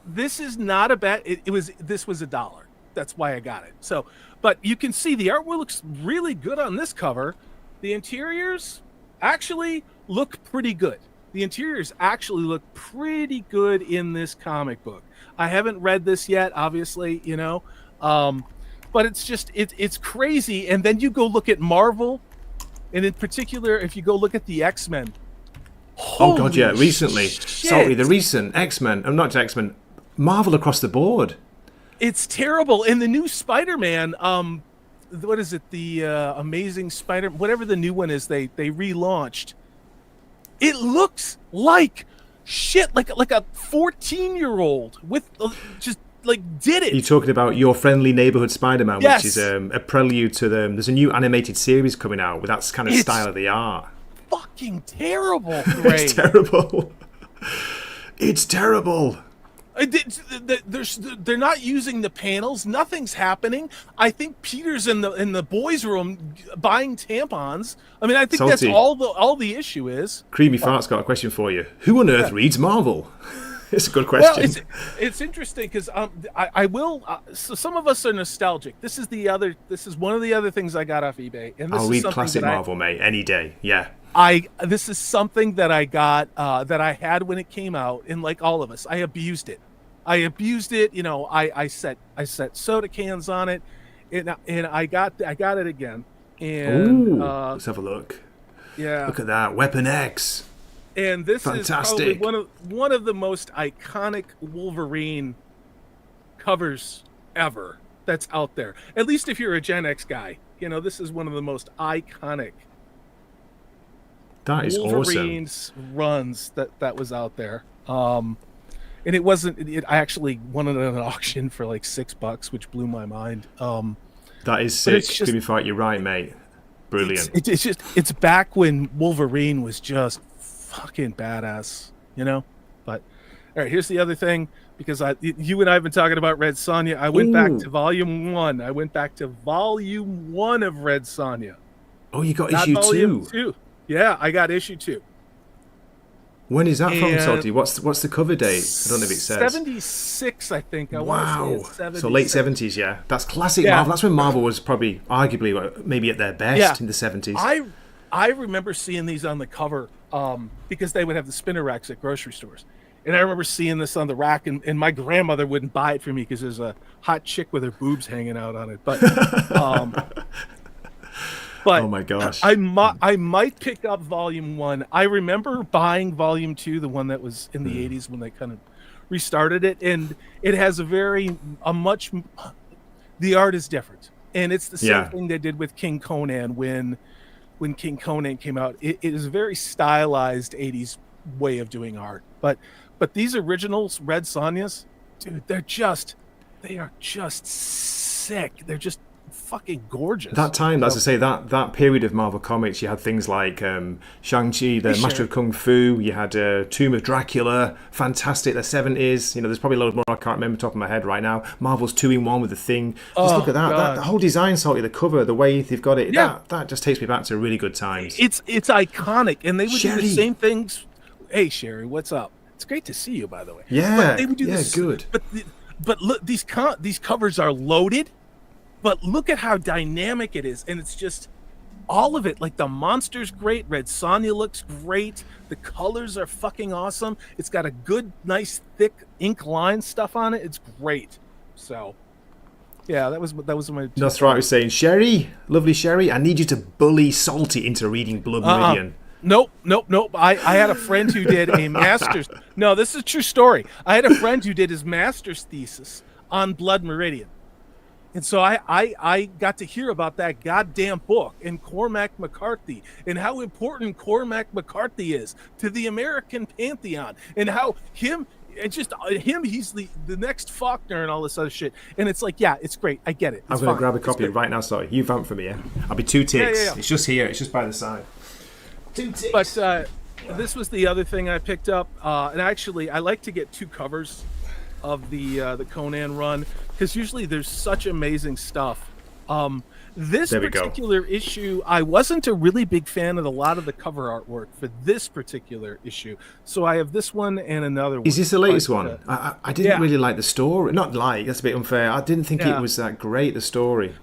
This is not a bad. This was $1. That's why I got it. So, but you can see the artwork looks really good on this cover. The interiors actually look pretty good. The interiors actually look pretty good in this comic book. I haven't read this yet, obviously, but it's just it's crazy. And then you go look at Marvel. And in particular, if you go look at the X-Men. Oh, God, yeah. Recently. Sorry, the recent X-Men. I'm not X-Men. Marvel across the board. It's terrible. And the new Spider-Man, what is it? The Amazing Spider... Whatever the new one is, they relaunched. It looks like shit. Like a 14-year-old with just... did it. You're talking about Your Friendly Neighborhood Spider-Man, yes. Which is a prelude to them. There's a new animated series coming out with that kind of style of the art. Fucking terrible. It's terrible. It's terrible. They're not using the panels. Nothing's happening. I think Peter's in the boys' room buying tampons. I mean, I think Salty. that's all the issue is. Creamy Fart's got a question for you. Who on earth reads Marvel? It's a good question. Well, it's interesting because I will. So some of us are nostalgic. This is one of the other things I got off eBay, and this I'll is read classic Marvel, mate, any day. Yeah. This is something that I got that I had when it came out, and like all of us, I abused it. I set soda cans on it, and I got it again. And let's have a look. Yeah. Look at that, Weapon X. And this Fantastic. is probably one of the most iconic Wolverine covers ever that's out there. At least if you're a Gen X guy, this is one of the most iconic. That is Wolverine's awesome. Runs that was out there. And it wasn't. I actually won it at an auction for like $6, which blew my mind. That is sick. Creamy Fight, you're right, mate. Brilliant. It's back when Wolverine was just fucking badass, But all right, here's the other thing, because you and I have been talking about Red Sonja. I went back to volume 1. I went back to volume 1 of Red Sonja. Oh, you got issue 2. Yeah, I got issue 2. When is that from, Salty? What's the cover date? I don't know if it says. 76, I think. Wow. So late 70s, yeah. That's classic Marvel. That's when Marvel was probably, arguably, maybe at their best in the 70s. I remember seeing these on the cover because they would have the spinner racks at grocery stores. And I remember seeing this on the rack, and my grandmother wouldn't buy it for me because there's a hot chick with her boobs hanging out on it. But But oh my gosh. I might pick up volume 1. I remember buying volume 2, the one that was in the 80s when they kind of restarted it, and it has the art is different. And it's the same thing they did with King Conan when King Conan came out. It is a very stylized 80s way of doing art. But these originals, Red Sonjas, dude, they are just sick. They're just fucking gorgeous. That time, as I say, that period of Marvel Comics, you had things like Shang-Chi, the Master of Kung Fu, you had Tomb of Dracula, fantastic, the 70s, there's probably loads more I can't remember top of my head right now. Marvel's 2-in-1 with the Thing. Just look at that. The whole design, Salty, the cover, the way they've got it, that just takes me back to really good times. It's iconic, and they would do the same things. Hey, Sherry, what's up? It's great to see you, by the way. Yeah, but they would do this, good. But look, these covers are loaded, but look at how dynamic it is, and it's just all of it. Like the monster's great, Red Sonja looks great, the colors are fucking awesome. It's got a good, nice, thick ink line stuff on it. It's great. So, yeah, that was my. That's right. I was saying, Sherry, lovely Sherry, I need you to bully Salty into reading Blood Meridian. Nope. I had a friend who did a master's. No, this is a true story. I had a friend who did his master's thesis on Blood Meridian. And so I got to hear about that goddamn book and Cormac McCarthy and how important Cormac McCarthy is to the American pantheon and how he's the next Faulkner and all this other shit. And it's like, yeah, it's great. I get it. I'm going to grab a copy right now. Sorry, you vamp for me, yeah? I'll be 2 ticks. Yeah. It's just here. It's just by the side. 2 ticks. But this was the other thing I picked up. And actually, I like to get 2 covers of the Conan run, because usually there's such amazing stuff. This particular issue, I wasn't a really big fan of a lot of the cover artwork for this particular issue. So I have this one and another one. Is this the latest one? I didn't really like the story. Not like, that's a bit unfair. I didn't think it was that great, the story.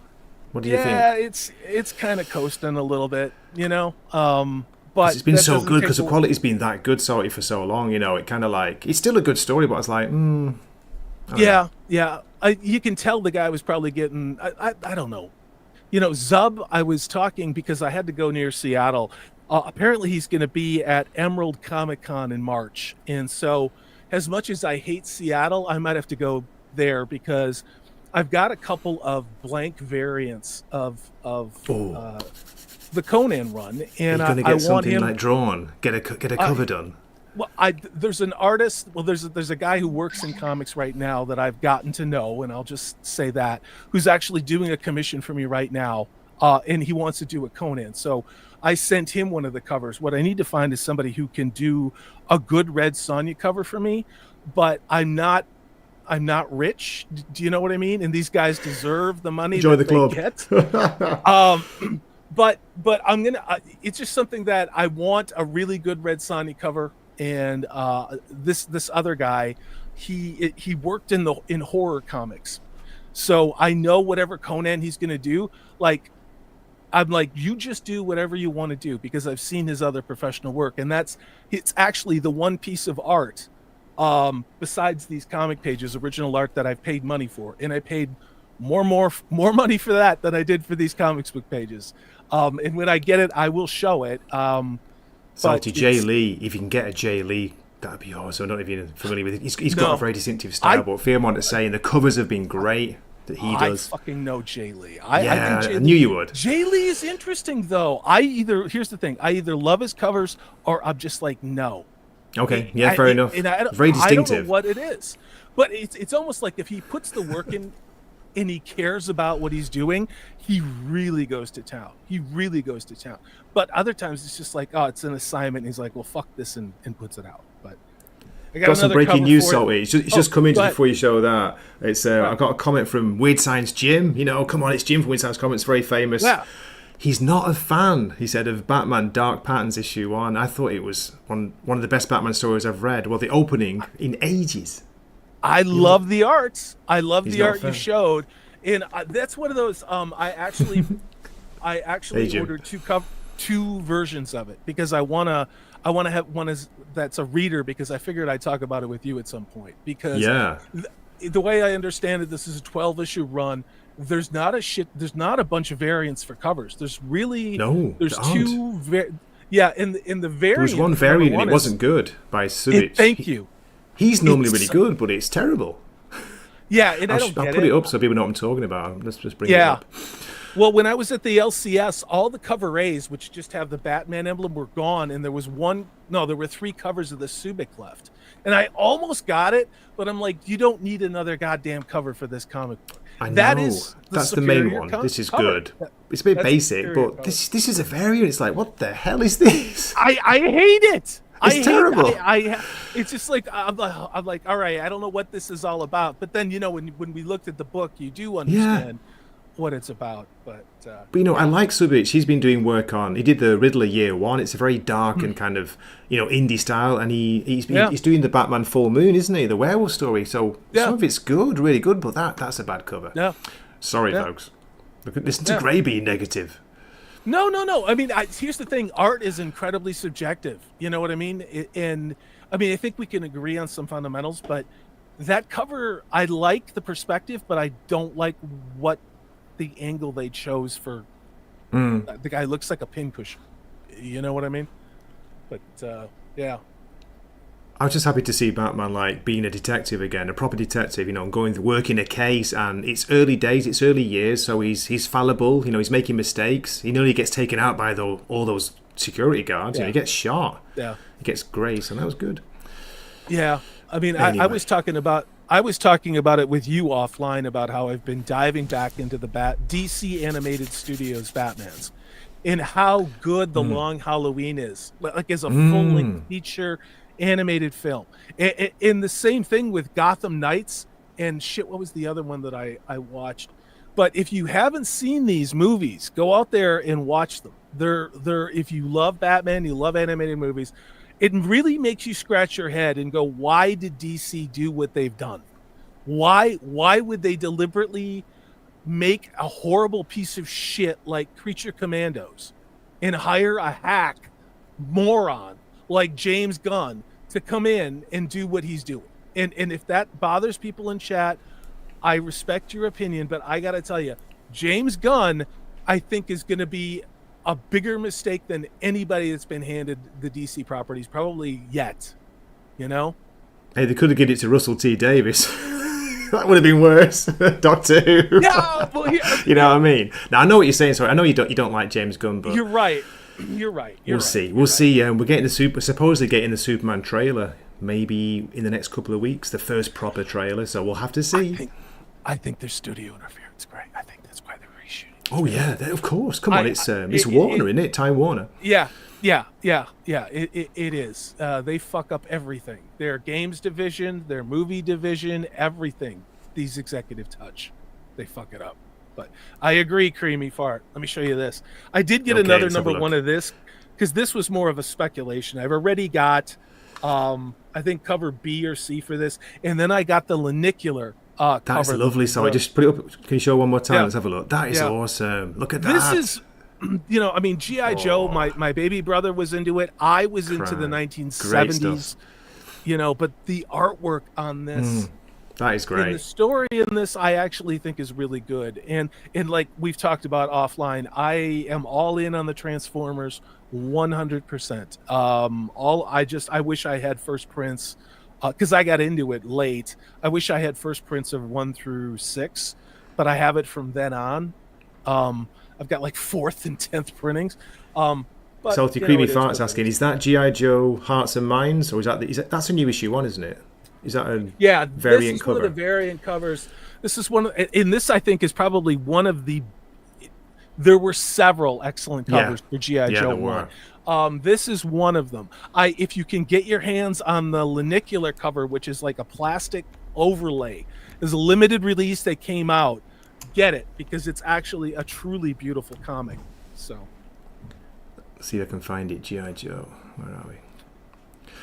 What do you think? Yeah, it's kind of coasting a little bit, but it's been so good because the quality's been that good for so long, it kind of like, it's still a good story, but it's like, yeah. You can tell the guy was probably getting, I don't know. Zub, I was talking because I had to go near Seattle. Apparently he's going to be at Emerald Comic-Con in March. And so as much as I hate Seattle, I might have to go there because I've got a couple of blank variants of the Conan run. And you're going to get something like drawn, get a cover done. Well, there's an artist. Well, there's a guy who works in comics right now that I've gotten to know, and I'll just say that, who's actually doing a commission for me right now, and he wants to do a Conan. So I sent him one of the covers. What I need to find is somebody who can do a good Red Sonja cover for me, but I'm not rich. Do you know what I mean? And these guys deserve the money Enjoy that the club. they get. But I'm gonna. It's just something that I want a really good Red Sonja cover. And this other guy, he worked in horror comics, so I know whatever Conan he's gonna do. Like, I'm like, you just do whatever you want to do, because I've seen his other professional work, and it's actually the one piece of art, besides these comic pages, original art, that I've paid money for, and I paid more money for that than I did for these comics book pages. And when I get it, I will show it. Salty Jay Lee, if you can get a Jay Lee, that'd be awesome. I don't know if you're familiar with it. He's got a very distinctive style, but Fear wanted to say, and the covers have been great that he does. I fucking know Jay Lee. I knew you would. Jay Lee is interesting, though. Here's the thing. I either love his covers or I'm just like, no. Okay, fair enough. Very distinctive. I don't know what it is. But it's almost like if he puts the work in and he cares about what he's doing, he really goes to town. But other times it's just like, oh, it's an assignment. And he's like, well, fuck this, and puts it out. But I got some breaking news, Salty. It's just come in just before you show that. It's I've got a comment from Weird Science Jim. Come on, it's Jim from Weird Science Comments, very famous. Yeah. He's not a fan, he said, of Batman Dark Patterns issue 1. I thought it was one of the best Batman stories I've read. Well, the opening in ages. I love the art. I love the art you showed, and that's one of those. I actually ordered two versions of it because I wanna have one that's a reader, because I figured I'd talk about it with you at some point. Because the way I understand it, this is a 12-issue run, there's not a bunch of variants for covers. There's two in the variant. There was one variant and it wasn't good by Subic. Thank you. He's normally really good, but it's terrible. Yeah, and I'll put it up so people know what I'm talking about. Let's just bring it up. Well, when I was at the LCS, all the cover A's, which just have the Batman emblem, were gone, and there were 3 covers of the Subic left. And I almost got it, but I'm like, you don't need another goddamn cover for this comic book. I know. That's the main one. This is good. It's a bit basic, but this is a variant. It's like, what the hell is this? I hate it. It's terrible. It's just like I'm like, all right, I don't know what this is all about. But then when we looked at the book, you do understand what it's about. But I like Subic. He's been doing work on. He did the Riddler Year One. It's a very dark and kind of indie style, and he's doing the Batman Full Moon, isn't he? The werewolf story. So some of it's good, really good, but that's a bad cover. Yeah. Sorry, folks. Listen to Gray being negative. No. I mean, here's the thing. Art is incredibly subjective. You know what I mean? And I mean, I think we can agree on some fundamentals, but that cover, I like the perspective, but I don't like what the angle they chose for. The guy looks like a pincushion. You know what I mean? But yeah. I was just happy to see Batman like being a detective again, a proper detective, working a case, and it's early days, it's early years, so he's fallible, he's making mistakes. He nearly gets taken out by all those security guards, he gets shot. Yeah. He gets grace, and that was good. Yeah. I mean, anyway. I was talking about it with you offline about how I've been diving back into the DC Animated Studios Batmans and how good the Long Halloween is, like as a full-length feature animated film. In the same thing with Gotham Knights and what was the other one that I watched? But if you haven't seen these movies, go out there and watch them. They're if you love Batman, you love animated movies, it really makes you scratch your head and go, why did DC do what they've done? Why would they deliberately make a horrible piece of shit like Creature Commandos and hire a hack moron like James Gunn to come in and do what he's doing? And if that bothers people in chat, I respect your opinion, but I got to tell you, James Gunn, I think, is going to be a bigger mistake than anybody that's been handed the DC properties probably yet. Hey, they could have given it to Russell T. Davies. That would have been worse. Doctor Who. Yeah, well, you know what I mean? Now I know what you're saying. Sorry, I know you don't like James Gunn, but you're right. We'll see. We're getting supposedly getting the Superman trailer maybe in the next couple of weeks, the first proper trailer. So we'll have to see. I think there's studio interference, Greg. I think that's why they're reshooting. Oh yeah, of course. Come on, it's Warner, isn't it? Time Warner. Yeah. It is. They fuck up everything. Their games division, their movie division, everything. These executive touch, they fuck it up. But I agree, Creamy Fart. Let me show you this. I did get another number one of this because this was more of a speculation. I've already got, I think, cover B or C for this, and then I got the lanicular. That's lovely. So I just put it up. Can you show one more time? Let's have a look. That is awesome. Look at that. This is, I mean, G.I. Joe. My baby brother was into it. I was into the 1970s. But the artwork on this. That is great. And the story in this, I actually think, is really good. And like we've talked about offline, I am all in on the Transformers 100%. I wish I had first prints because I got into it late. I wish I had first prints of 1 through 6, but I have it from then on. I've got like 4th and 10th printings. Salty Creamy Fart's asking, is that G.I. Joe Hearts and Minds, or is that's a new issue one, isn't it? Is that a variant cover? This is one of the variant covers. This is one of, and this I think is probably one of the. There were several excellent covers for G.I. Joe 1. This is one of them. If you can get your hands on the lanicular cover, which is like a plastic overlay, there's a limited release that came out. Get it, because it's actually a truly beautiful comic. So, let's see if I can find it. G.I. Joe, where are we?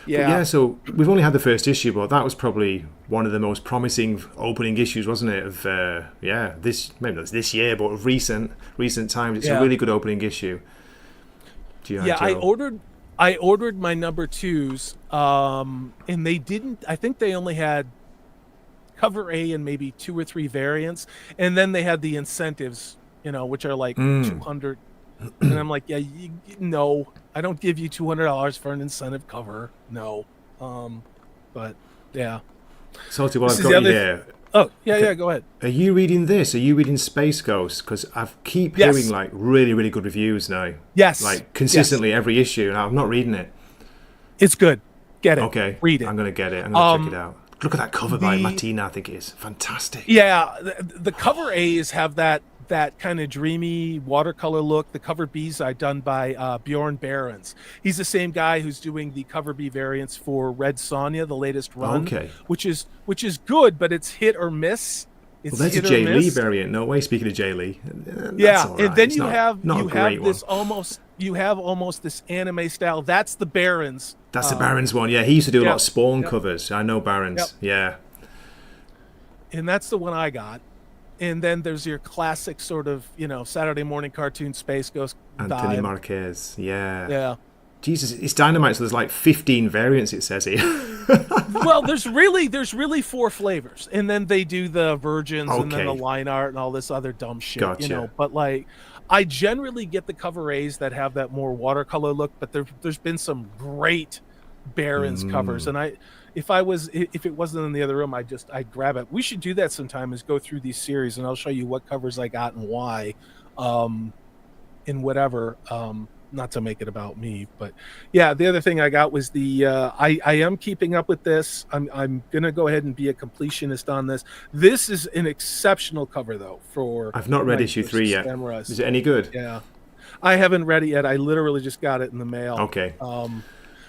Yeah. So we've only had the first issue, but that was probably one of the most promising opening issues, wasn't it? Of maybe not this year, but of recent times. It's a really good opening issue. G.I. Joe. I ordered my number 2s, and they didn't. I think they only had cover A in maybe 2 or 3 variants, and then they had the incentives, which are like 200. And I'm like, yeah, no, I don't give you $200 for an incentive cover. No. But yeah. Salty, well, I've got you here. Oh, yeah, go ahead. Are you reading this? Are you reading Space Ghost? Because I keep hearing like really, really good reviews now. Yes. Like consistently every issue, and I'm not reading it. It's good. Get it. Okay. Read it. I'm going to get it. I'm going to check it out. Look at that cover by Martina, I think it is. Fantastic. Yeah. The cover A's have that kind of dreamy watercolor look. The cover B's are done by Bjorn Behrens. He's the same guy who's doing the cover B variants for Red Sonja, the latest run. Okay. Which is good, but it's hit or miss. Well, there's a Jay Lee variant. No way. Speaking of Jay Lee, yeah, right. And then it's you have this one. you have almost this anime style. That's the Barons. That's the Barons one. Yeah, he used to do a lot of Spawn covers. I know Barons. Yeah. And that's the one I got. And then there's your classic sort of Saturday morning cartoon Space Ghost. Anthony vibe. Marquez. Yeah. Yeah. Jesus, it's Dynamite, so there's like 15 variants, it says here. Well, there's really 4 flavors, and then they do the virgins and then the line art and all this other dumb shit. Gotcha. But like, I generally get the cover A's that have that more watercolor look, but there's been some great Barons covers, and if it wasn't in the other room, I'd grab it. We should do that sometime, is go through these series, and I'll show you what covers I got and why, in whatever. Not to make it about me, but yeah, the other thing I got was I am keeping up with this. I'm gonna go ahead and be a completionist on this. This is an exceptional cover though. I've not read issue 3 yet. Samurais. Is it any good? Yeah, I haven't read it yet. I literally just got it in the mail. Okay.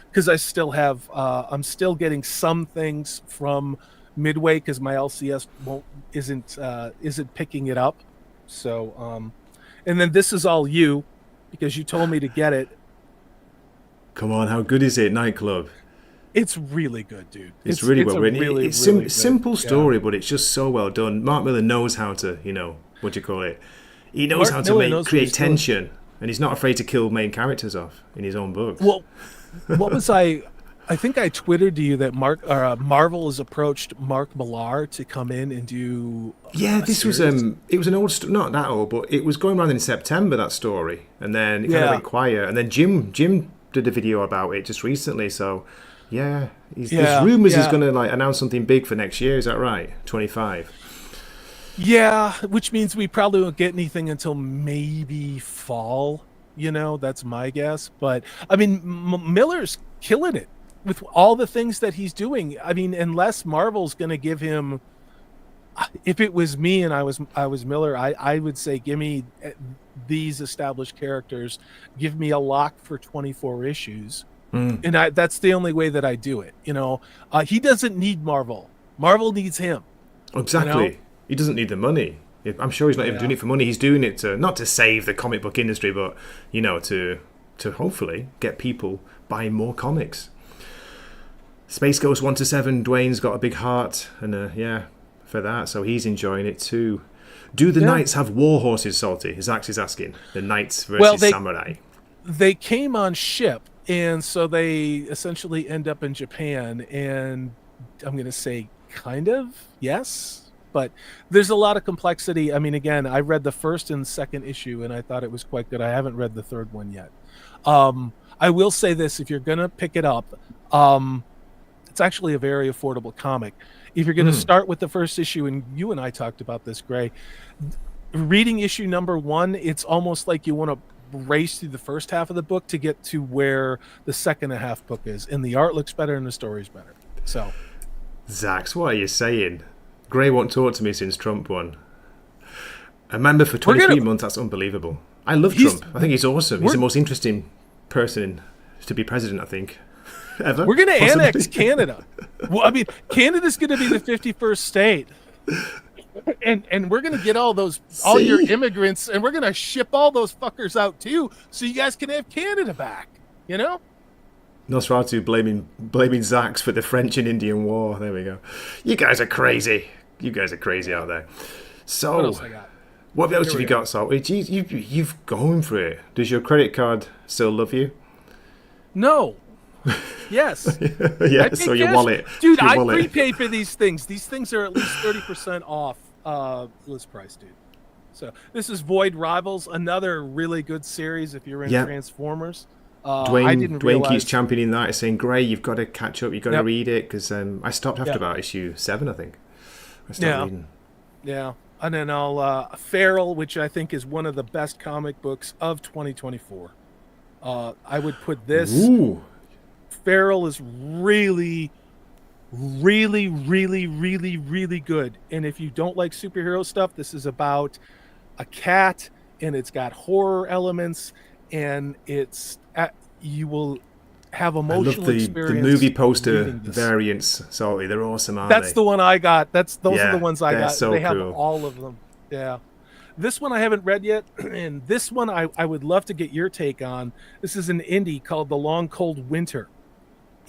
Because I still have I'm still getting some things from Midway because my LCS isn't picking it up. So and then this is all you. Because you told me to get it. Come on, how good is it, Nightclub? It's really good, dude. It's really well written. Really, it's really simple story, but it's just so well done. Mark Miller knows how to, what do you call it? He knows how to create tension, and he's not afraid to kill main characters off in his own books. Well, what was I think I twittered to you that Marvel has approached Mark Millar to come in and do. Yeah, this was it was an old not that old, but it was going around in September, that story, and then it kind of went quiet, and then Jim did a video about it just recently. So yeah, there's rumors he's going to announce something big for next year. Is that right? 25. Yeah, which means we probably won't get anything until maybe fall. That's my guess. But I mean, Miller's killing it with all the things that he's doing. I mean, unless Marvel's going to give him, if it was me and I was Miller, I would say, give me these established characters, give me a lock for 24 issues. And that's the only way that I do it. He doesn't need Marvel. Marvel needs him. Exactly. He doesn't need the money. I'm sure he's not even doing it for money. He's doing it not to save the comic book industry, but, to hopefully get people buying more comics. Space Ghost 1-7, Dwayne's got a big heart, and for that, so he's enjoying it too. Do the Knights have war horses, Salty? Zax is asking. The Knights versus Samurai. They came on ship, and so they essentially end up in Japan, and I'm going to say kind of, yes, but there's a lot of complexity. I mean, again, I read the first and second issue, and I thought it was quite good. I haven't read the third one yet. I will say this, if you're going to pick it up, it's actually a very affordable comic. If you're going to start with the first issue, and you and I talked about this, Gray, reading issue number 1, it's almost like you want to race through the first half of the book to get to where the second half book is, and the art looks better and the story's better. So, Zax, what are you saying? Gray won't talk to me since Trump won. A member for 23 months, that's unbelievable. I love Trump. I think he's awesome. He's the most interesting person to be president, I think. Ever. We're going to annex Canada. Well, I mean, Canada's going to be the 51st state. And we're going to get all your immigrants, and we're going to ship all those fuckers out too, so you guys can have Canada back, Nosferatu blaming Zax for the French and Indian War. There we go. You guys are crazy. You guys are crazy out there. So, what else I got? What else have you got, Salt? You've gone for it. Does your credit card still love you? No. Yes. Yeah, I pay so your cash. wallet. Dude, your I wallet. prepay for these things. These things are at least 30% off list price, dude. So this is Void Rivals, another really good series if you're in Yep. Transformers. I Dwayne didn't keeps realize. championing that. He's saying, Gray, you've got to catch up. You've got to Yep. read it, because I stopped after Yep. about issue 7, I think. I stopped Yeah. reading. Yeah. And then I'll Feral, which I think is one of the best comic books of 2024. I would put this. Ooh. Feral is really, really, really, really, really good. And if you don't like superhero stuff, this is about a cat, and it's got horror elements, and you will have I emotional love the experience. movie poster reading this. variants. Salty, they're awesome, aren't That's they? the one I got. Those are Yeah, the ones I they're got. so They have cool. all of them. Yeah. This one I haven't read yet, and this one I would love to get your take on. This is an indie called The Long Cold Winter.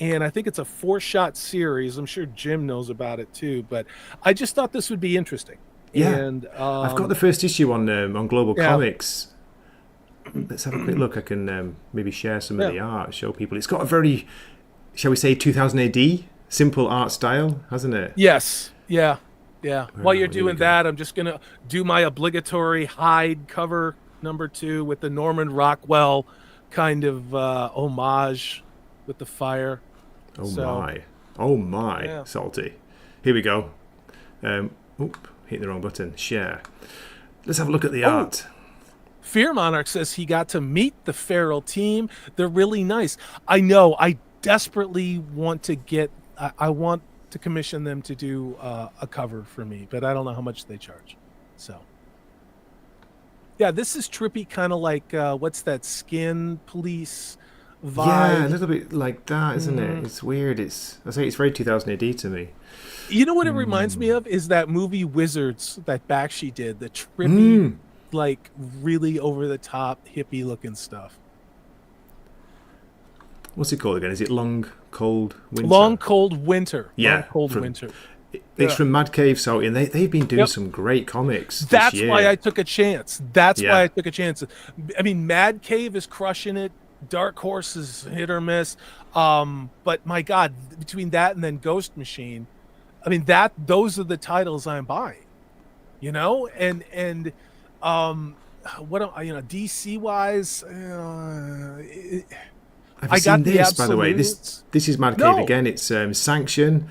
And I think it's a 4-shot series. I'm sure Jim knows about it too, but I just thought this would be interesting. Yeah. And I've got the first issue on Global yeah. Comics. Let's have a quick look. I can maybe share some of the art, show people. It's got a very, shall we say, 2000 AD simple art style, hasn't it? Yes. Yeah. Yeah. While you're here we doing go. that, I'm just going to do my obligatory hide cover number 2 with the Norman Rockwell kind of homage with the fire. Oh my, Yeah. Salty. Here we go. Hit the wrong button. Share. Let's have a look at the art. Fear Monarch says he got to meet the Feral team. They're really nice. I know. I desperately want to get. I want to commission them to do a cover for me, but I don't know how much they charge. So, yeah, this is trippy, kind of like what's that Skin Police vibe? Yeah, a little bit like that, isn't it? It's weird. I say it's very 2000 AD to me. You know what it reminds me of is that movie Wizards that Bakshi did, the trippy, like really over the top hippie looking stuff. What's it called again? Is it Long Cold Winter? Long Cold Winter. Yeah, Long Cold Winter. It's from Mad Cave Salty, and they've been doing some great comics this That's year. why I took a chance. Why I took a chance. I mean, Mad Cave is crushing it. Dark Horse is hit or miss. But my God, between that and then Ghost Machine, I mean those are the titles I'm buying. You know, and DC wise, Have you seen this, by the way? This is Mad Cave No. again. It's Sanction.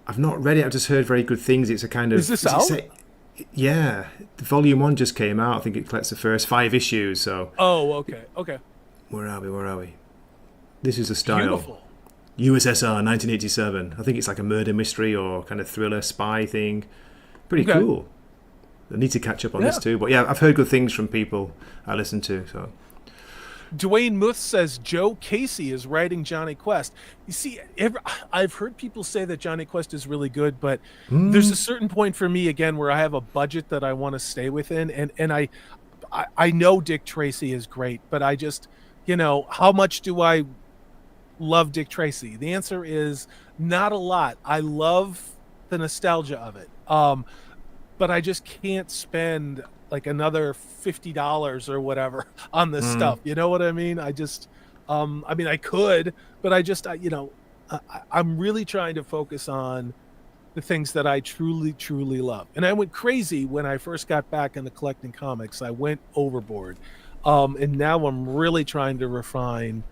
I've not read it. I've just heard very good things. It's a kind of... Is this out? Yeah. Volume 1 just came out. I think it collects the first 5 issues. So Oh, okay. where are we? This is the style. Beautiful. USSR 1987. I think it's like a murder mystery or kind of thriller spy thing. Pretty cool. I need to catch up on this too. But yeah, I've heard good things from people I listen to. So Dwayne Muth says Joe Casey is writing Johnny Quest. You see, I've heard people say that Johnny Quest is really good, but there's a certain point for me, again, where I have a budget that I want to stay within. And I know Dick Tracy is great, but I just, how much do I love Dick Tracy? The answer is not a lot. I love the nostalgia of it. But I just can't spend like another $50 or whatever on this stuff. You know what I mean? I just, I could, but I'm really trying to focus on the things that I truly, truly love. And I went crazy when I first got back into collecting comics. I went overboard. And now I'm really trying to refine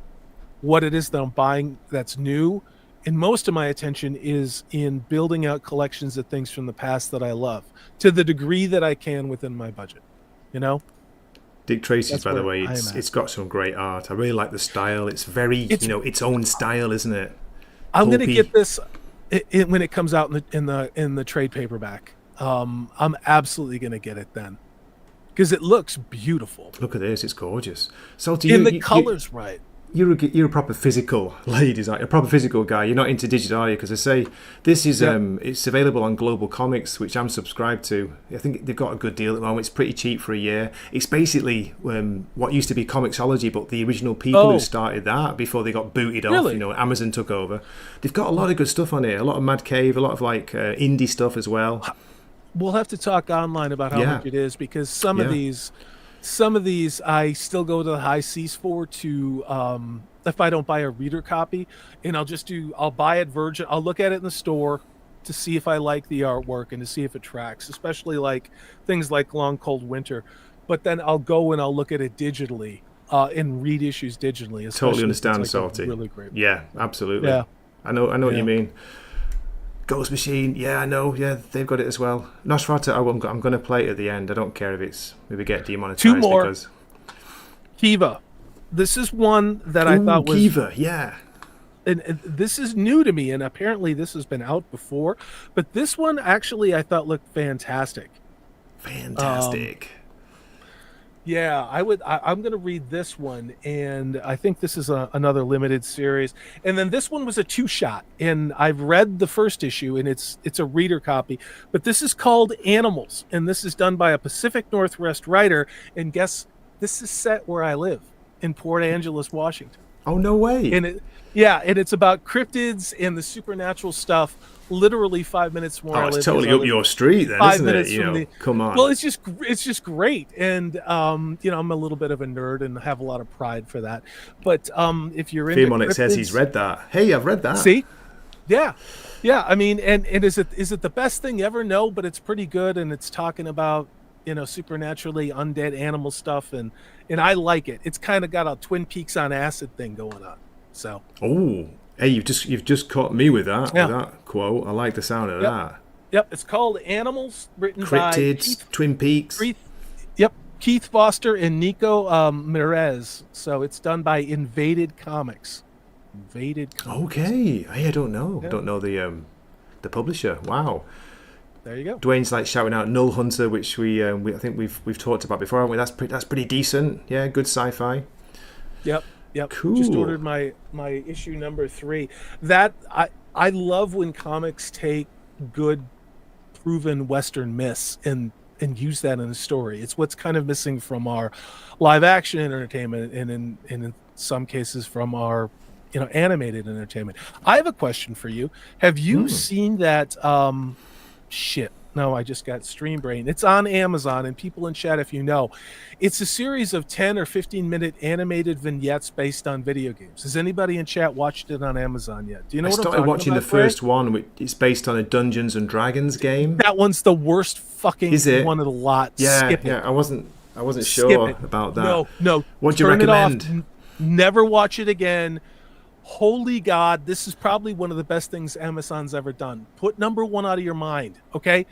what it is that I'm buying that's new. And most of my attention is in building out collections of things from the past that I love to the degree that I can within my budget, Dick Tracy's, That's by the where way, I'm it's at. got some great art. I really like the style. It's very, its own style, isn't it? I'm going to Pulpy. get this when it comes out in the trade paperback. I'm absolutely going to get it then because it looks beautiful. Look at this. It's gorgeous. So The color's right. You're a proper physical lady, a proper physical guy. You're not into digital, are you? Because I say this is it's available on Global Comics, which I'm subscribed to. I think they've got a good deal at the moment. It's pretty cheap for a year. It's basically what used to be Comixology, but the original people who started that before they got booted off. Really? Amazon took over. They've got a lot of good stuff on here. A lot of Mad Cave, a lot of indie stuff as well. We'll have to talk online about how much it is because some of these, some of these I still go to the high seas for to if I don't buy a reader copy, and I'll buy it virgin. I'll look at it in the store to see if I like the artwork and to see if it tracks, especially like things like Long Cold Winter. But then I'll go and I'll look at it digitally and read issues digitally. Totally understand, like Salty. Really great. Yeah, absolutely. Yeah. I know what you mean. Ghost Machine, yeah, I know. Yeah, they've got it as well. Nosferatu, I'm going to play it at the end. I don't care if it's maybe get demonetized. 2 more. Because... Kiva. This is one that I thought was... Kiva, yeah. And this is new to me, and apparently this has been out before. But this one, actually, I thought looked fantastic. Fantastic. Yeah, I'm going to read this one, and I think this is another limited series. And then this one was a 2-shot, and I've read the first issue, and it's a reader copy. But this is called Animals, and this is done by a Pacific Northwest writer. And guess, this is set where I live, in Port Angeles, Washington. Oh, no way. And it's about cryptids and the supernatural stuff. Literally 5 minutes more. It's totally up your street, then, isn't it? Come on. Well, it's just great, and I'm a little bit of a nerd and have a lot of pride for that. But if you're into Fearmonic says he's read that. Hey, I've read that. See, yeah. I mean, and is it the best thing ever? No, but it's pretty good, and it's talking about supernaturally undead animal stuff, and I like it. It's kind of got a Twin Peaks on acid thing going on. So. Oh. Hey, you've just caught me with that quote. I like the sound of that. Yep, it's called Animals, written Cryptids, by Twin Peaks. Keith Foster and Nico Merez. So it's done by Invaded Comics. Okay. Hey, I don't know. I don't know the publisher. Wow. There you go. Dwayne's like shouting out Null Hunter, which we I think we've talked about before, haven't we? That's pretty decent. Yeah, good sci-fi. Yep. Cool. Just ordered my issue number 3. That I love when comics take good, proven Western myths and use that in a story. It's what's kind of missing from our live action entertainment, and in some cases from our animated entertainment. I have a question for you. Have you seen that? No, I just got Stream Brain. It's on Amazon, and people in chat, if you know, it's a series of 10 or 15-minute animated vignettes based on video games. Has anybody in chat watched it on Amazon yet? Do you know what I'm talking about? I started watching the first one, which is based on a Dungeons and Dragons game. That one's the worst fucking one of the lot. Skip it. I wasn't sure about that. No. What do you recommend? It off. Never watch it again. Holy God, this is probably one of the best things Amazon's ever done. Put number 1 out of your mind, okay?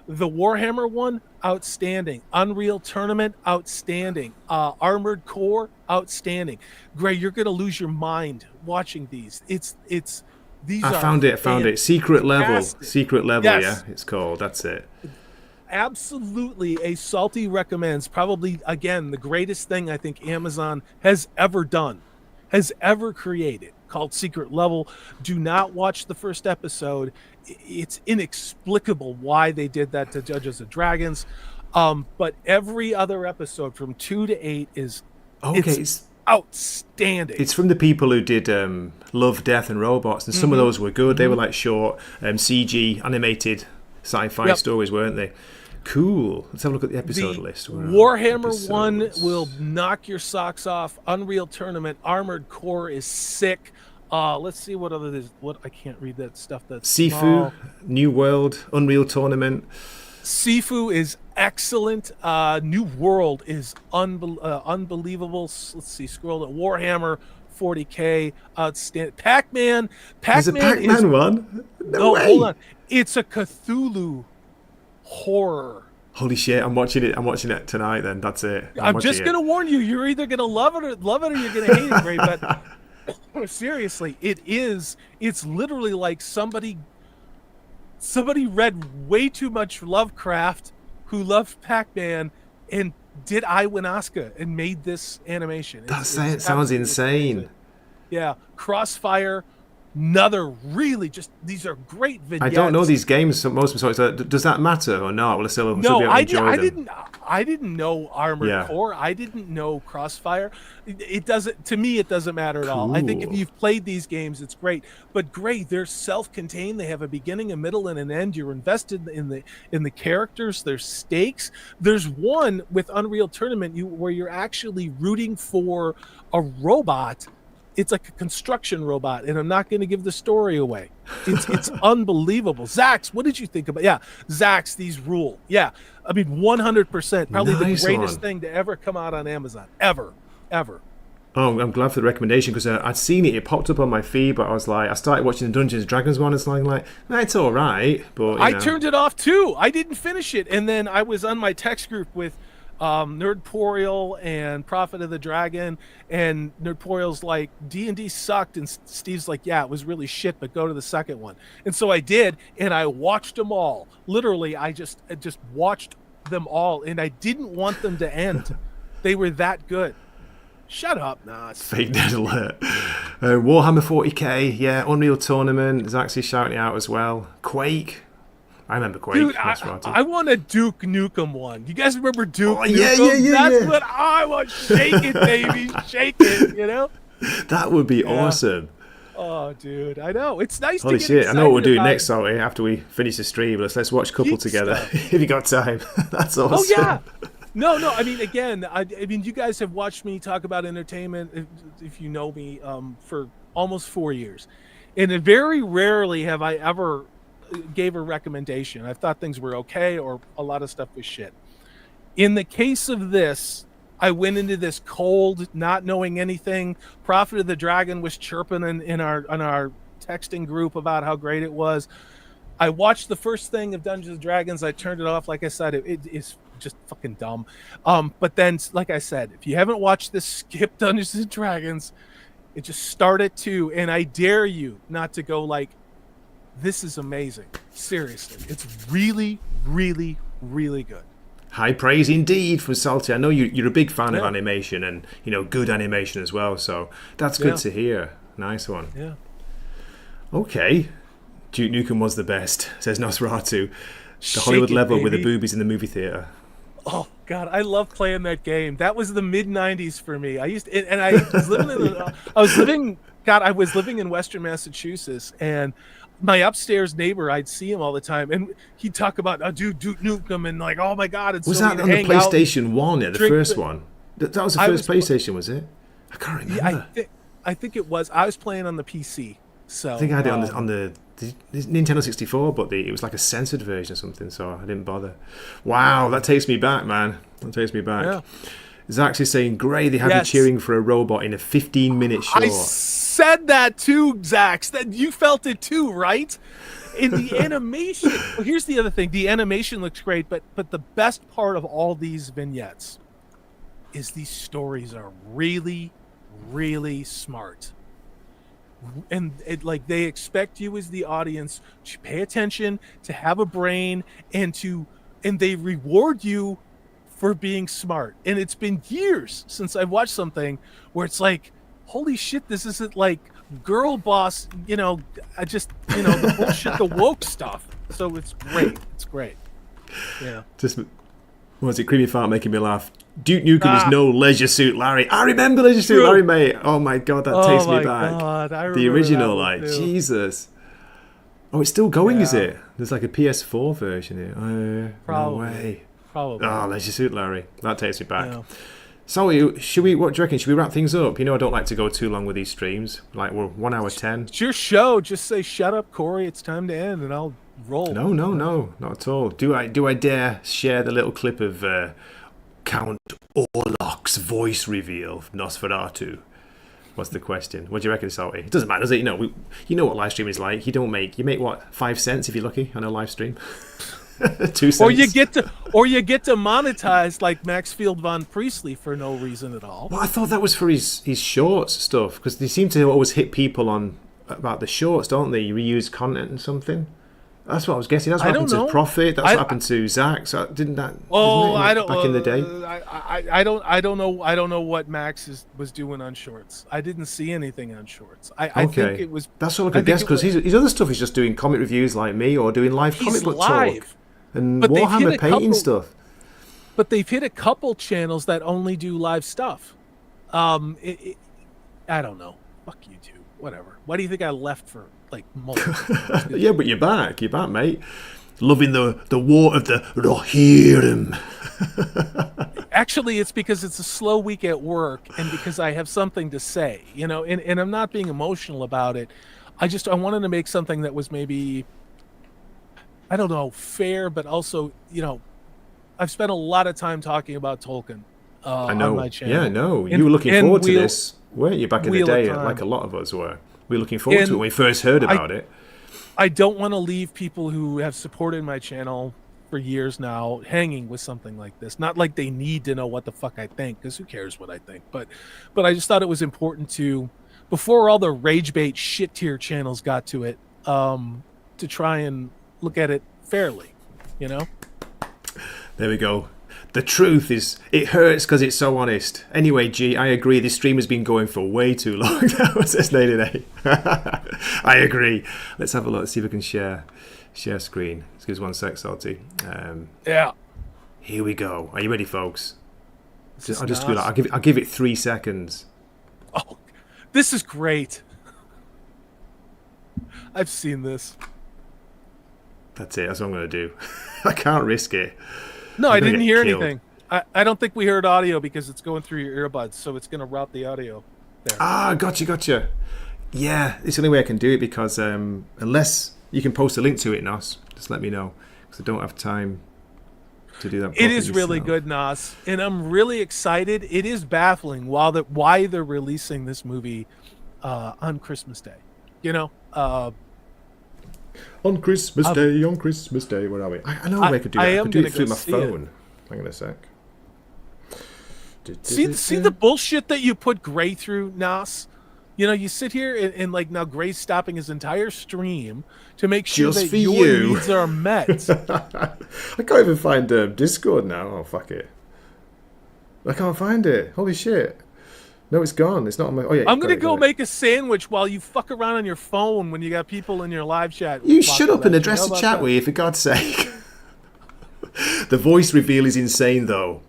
The Warhammer one, outstanding. Unreal Tournament, outstanding. Armored Core, outstanding. Gray, you're going to lose your mind watching these. I found it. Secret Level, yes. Yeah, it's called. That's it. Absolutely a Salty recommends. Probably, again, the greatest thing I think Amazon has ever done, has ever created, called Secret Level. Do not watch the first episode. It's inexplicable why they did that to Dungeons and Dragons. But every other episode from 2 to 8 is it's outstanding. It's from the people who did Love, Death and Robots, and some of those were good. They were like short CG animated sci-fi stories, weren't they? Cool. Let's have a look at the episode list. Warhammer 1 will knock your socks off. Unreal Tournament, Armored Core is sick. Let's see what other is. What I can't read that stuff. That's Sifu, small. New World, Unreal Tournament. Sifu is excellent. New World is unbelievable. Let's see. Scroll to Warhammer 40K. Outstanding. Pac-Man. There's a Pac-Man one. No way. Hold on. It's a Cthulhu horror. Holy shit! I'm watching it tonight. Then that's it. I'm just gonna warn you. You're either gonna love it or you're gonna hate it, Ray. But seriously, it's literally like somebody read way too much Lovecraft, who loved Pac-Man, and did Iwanaska and made this animation. That sounds insane. Yeah, Crossfire, another really just, these are great vignettes. I don't know these games, so most of them, so does that matter or not? Will I still be able to enjoy them? I didn't know Armored Core. I didn't know Crossfire. It doesn't, to me, it doesn't matter at all. I think if you've played these games, it's great. But great, they're self-contained. They have a beginning, a middle, and an end. You're invested in the characters. There's stakes. There's one with Unreal Tournament where you're actually rooting for a robot. It's like a construction robot, and I'm not going to give the story away. It's unbelievable. Zax, what did you think about? Yeah, Zax, these rule. Yeah, I mean 100%. Probably the greatest thing to ever come out on Amazon, ever. Oh, I'm glad for the recommendation because I'd seen it. It popped up on my feed, but I was like, I started watching the Dungeons and Dragons one. It's like, it's all right, but I turned it off too. I didn't finish it, and then I was on my text group with Nerdporial and Prophet of the Dragon, and Nerdporial's like, D&D sucked, and Steve's like, yeah, it was really shit, but go to the second one. And so I did, and I watched them all. Literally, I just watched them all, and I didn't want them to end. They were that good. Shut up. Nah, fake dead alert. Warhammer 40k, yeah, Unreal Tournament is actually shouting out as well. Quake. I remember Quake. Dude, I want a Duke Nukem one. You guys remember Duke Nukem? Yeah. That's what I want. Shake it, baby. Shake it, you know? That would be awesome. Oh, dude. I know. It's nice Holy to get shit. I know what we're doing next, it. Salty, after we finish the stream. Let's watch a couple together if you got time. That's awesome. Oh, yeah. No. I mean, again, I mean, you guys have watched me talk about entertainment, if you know me, for almost 4 years. And very rarely have I ever gave a recommendation. I thought things were okay, or a lot of stuff was shit. In the case of this, I went into this cold, not knowing anything. Prophet of the Dragon was chirping in our texting group about how great it was. I watched the first thing of Dungeons and Dragons. I turned it off. Like I said, it is just fucking dumb. But then, like I said, if you haven't watched this, skip Dungeons and Dragons. It just start at 2, and I dare you not to go like, this is amazing. Seriously. It's really, really, really good. High praise indeed from Salty. I know you're a big fan of animation and, good animation as well. So that's good to hear. Nice one. Yeah. Okay. Duke Nukem was the best, says Nosferatu. The Hollywood level with the boobies in the movie theater. Oh, God. I love playing that game. That was the mid-90s for me. I was living in Western Massachusetts, and my upstairs neighbor, I'd see him all the time, and he'd talk about, Duke Nukem, and like, oh my God, it's was so that on the PlayStation 1? Yeah, the first one. That was the first PlayStation, was it? I can't remember. Yeah, I think it was. I was playing on the PC, so I think I had it on the Nintendo 64, but it was like a censored version or something, so I didn't bother. Wow, that takes me back, man. That takes me back. Yeah. Zach's is saying, great, they have you cheering for a robot in a 15-minute short. I said that too, Zax. That you felt it too, right? In the animation. Well, here's the other thing. The animation looks great, but the best part of all these vignettes is these stories are really, really smart. And they expect you as the audience to pay attention, to have a brain, and they reward you for being smart. And it's been years since I've watched something where it's like, holy shit, this isn't like girl boss, I just, the bullshit, the woke stuff. So it's great. It's great. Yeah. Just, what was it? Creamy Fart making me laugh. Duke Nukem is no Leisure Suit Larry. I remember Leisure Suit Larry, mate. Oh my God, that takes me back. God, I the original, Jesus. Oh, it's still going, is it? There's like a PS4 version here. Probably. No way. Probably. Oh, Leisure Suit Larry. That takes me back. Yeah. So, what do you reckon? Should we wrap things up? I don't like to go too long with these streams. Like, we're 1 hour 10. It's your show. Just say, shut up, Corey. It's time to end, and I'll roll. No, not at all. Do I dare share the little clip of Count Orlok's voice reveal from Nosferatu? What's the question? What do you reckon, Salty? It doesn't matter, does it? You know what live stream is like. You make what, 5 cents if you're lucky on a live stream. 2 cents. Or you get to monetize like Maxfield Von Priestley for no reason at all. Well, I thought that was for his shorts stuff, because they seem to always hit people on about the shorts, don't they? You reuse content and something. That's what I was guessing. That's what I happened don't to know. Prophet. That's what happened to Zach. So didn't that? Oh, isn't it, I don't. back in the day. I don't know. I don't know what Max was doing on Shorts. I didn't see anything on Shorts. I think it was. That's all I could guess because his other stuff is just doing comic reviews like me or doing live comic book talk and Warhammer painting stuff. But they've hit a couple channels that only do live stuff. I don't know. Fuck YouTube. Whatever. Why do you think I left for like multiple? Yeah, but you're back. You're back, mate. Loving the war of the Rohirrim. Actually, it's because it's a slow week at work and because I have something to say, you know, and I'm not being emotional about it. I wanted to make something that was maybe, I don't know, fair, but also, you know, I've spent a lot of time talking about Tolkien I know. on my channel. Yeah, no. You were looking forward to this, weren't you, back in the day, like a lot of us were. We were looking forward to it when we first heard about it. I don't want to leave people who have supported my channel for years now hanging with something like this. Not like they need to know what the fuck I think, because who cares what I think. But I just thought it was important to, before all the rage bait shit tier channels got to it, to try and look at it fairly, you know? There we go. The truth is, it hurts because it's so honest. Anyway, G, I agree. This stream has been going for way too long. That was says Lady I agree. Let's have a look. See if we can share screen. Just give us 1 sec, Salty. Yeah. Here we go. Are you ready, folks? I'll just do that. I'll give it 3 seconds. Oh, this is great. I've seen this. That's it. That's what I'm going to do. I can't risk it. No, I didn't hear anything. I don't think we heard audio because it's going through your earbuds, so it's going to route the audio there. Ah, gotcha. Yeah, it's the only way I can do it because unless you can post a link to it, Nos, just let me know because I don't have time to do that. It is really good, Nos, and I'm really excited. It is baffling why they're releasing this movie on Christmas Day. You know, on Christmas Day, where are we? I know I could do that. I could do it through my phone. Hang on a sec. See the bullshit that you put Gray through, Nas? You know, you sit here and like now Gray's stopping his entire stream to make sure just that your needs are met. I can't even find Discord now. Oh, fuck it. I can't find it. Holy shit. No, it's gone. It's not on my... Oh, yeah, I'm going to go make a sandwich while you fuck around on your phone when you got people in your live chat. You shut up and address the chat, will you, for God's sake? The voice reveal is insane, though.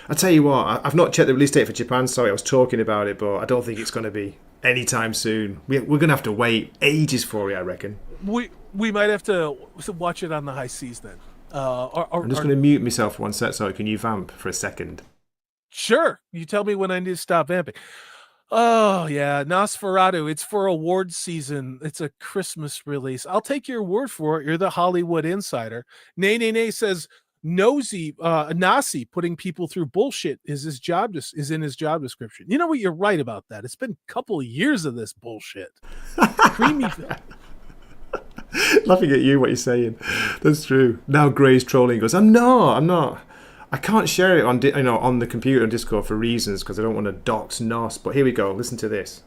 I tell you what, I've not checked the release date for Japan. Sorry, I was talking about it, but I don't think it's going to be anytime soon. We're going to have to wait ages for it, I reckon. We might have to watch it on the high seas then. I'm just going to mute myself for 1 sec. Sorry, can you vamp for a second? Sure. You tell me when I need to stop vamping. Oh, yeah. Nosferatu. It's for award season. It's a Christmas release. I'll take your word for it. You're the Hollywood insider. Nay says Nasi putting people through bullshit is in his job description. You know what? You're right about that. It's been a couple of years of this bullshit. Creamy. Laughing at you, what you're saying. That's true. Now Gray's trolling goes, I'm not. I can't share it on the computer on Discord for reasons because I don't want to dox Nos. But here we go. Listen to this.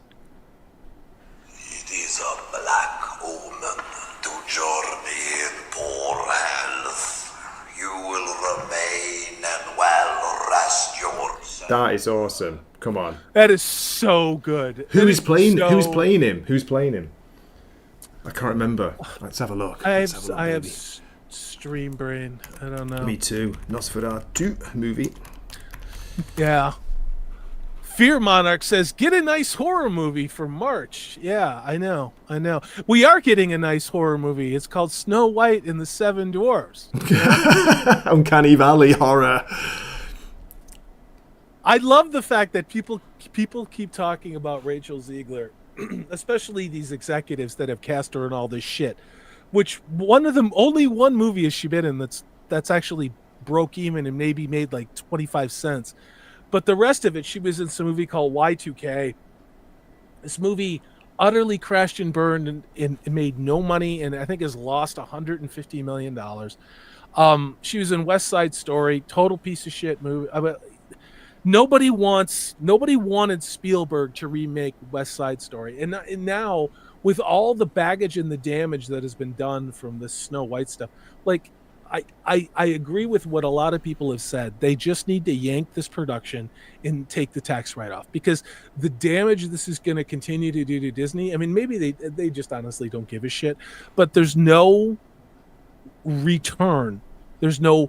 It is a black omen to journey in poor health. You will remain and well rest yourself. That is awesome. Come on. That is so good. Who's playing him? I can't remember. Let's have a look. I have stream brain. I don't know. Me too. Nosferatu movie. Yeah. Fear Monarch says, get a nice horror movie for March. Yeah, I know. We are getting a nice horror movie. It's called Snow White and the Seven Dwarfs. Uncanny Valley horror. I love the fact that people keep talking about Rachel Ziegler, especially these executives that have cast her in all this shit. Which only one movie has she been in that's actually broke even and maybe made like 25 cents. But the rest of it, she was in some movie called Y2K. This movie utterly crashed and burned and made no money and I think has lost $150 million. She was in West Side Story, total piece of shit movie. Nobody wanted Spielberg to remake West Side Story. And now with all the baggage and the damage that has been done from this Snow White stuff, like I agree with what a lot of people have said. They just need to yank this production and take the tax write-off, because the damage this is going to continue to do to Disney. I mean, maybe they just honestly don't give a shit, but there's no return. There's no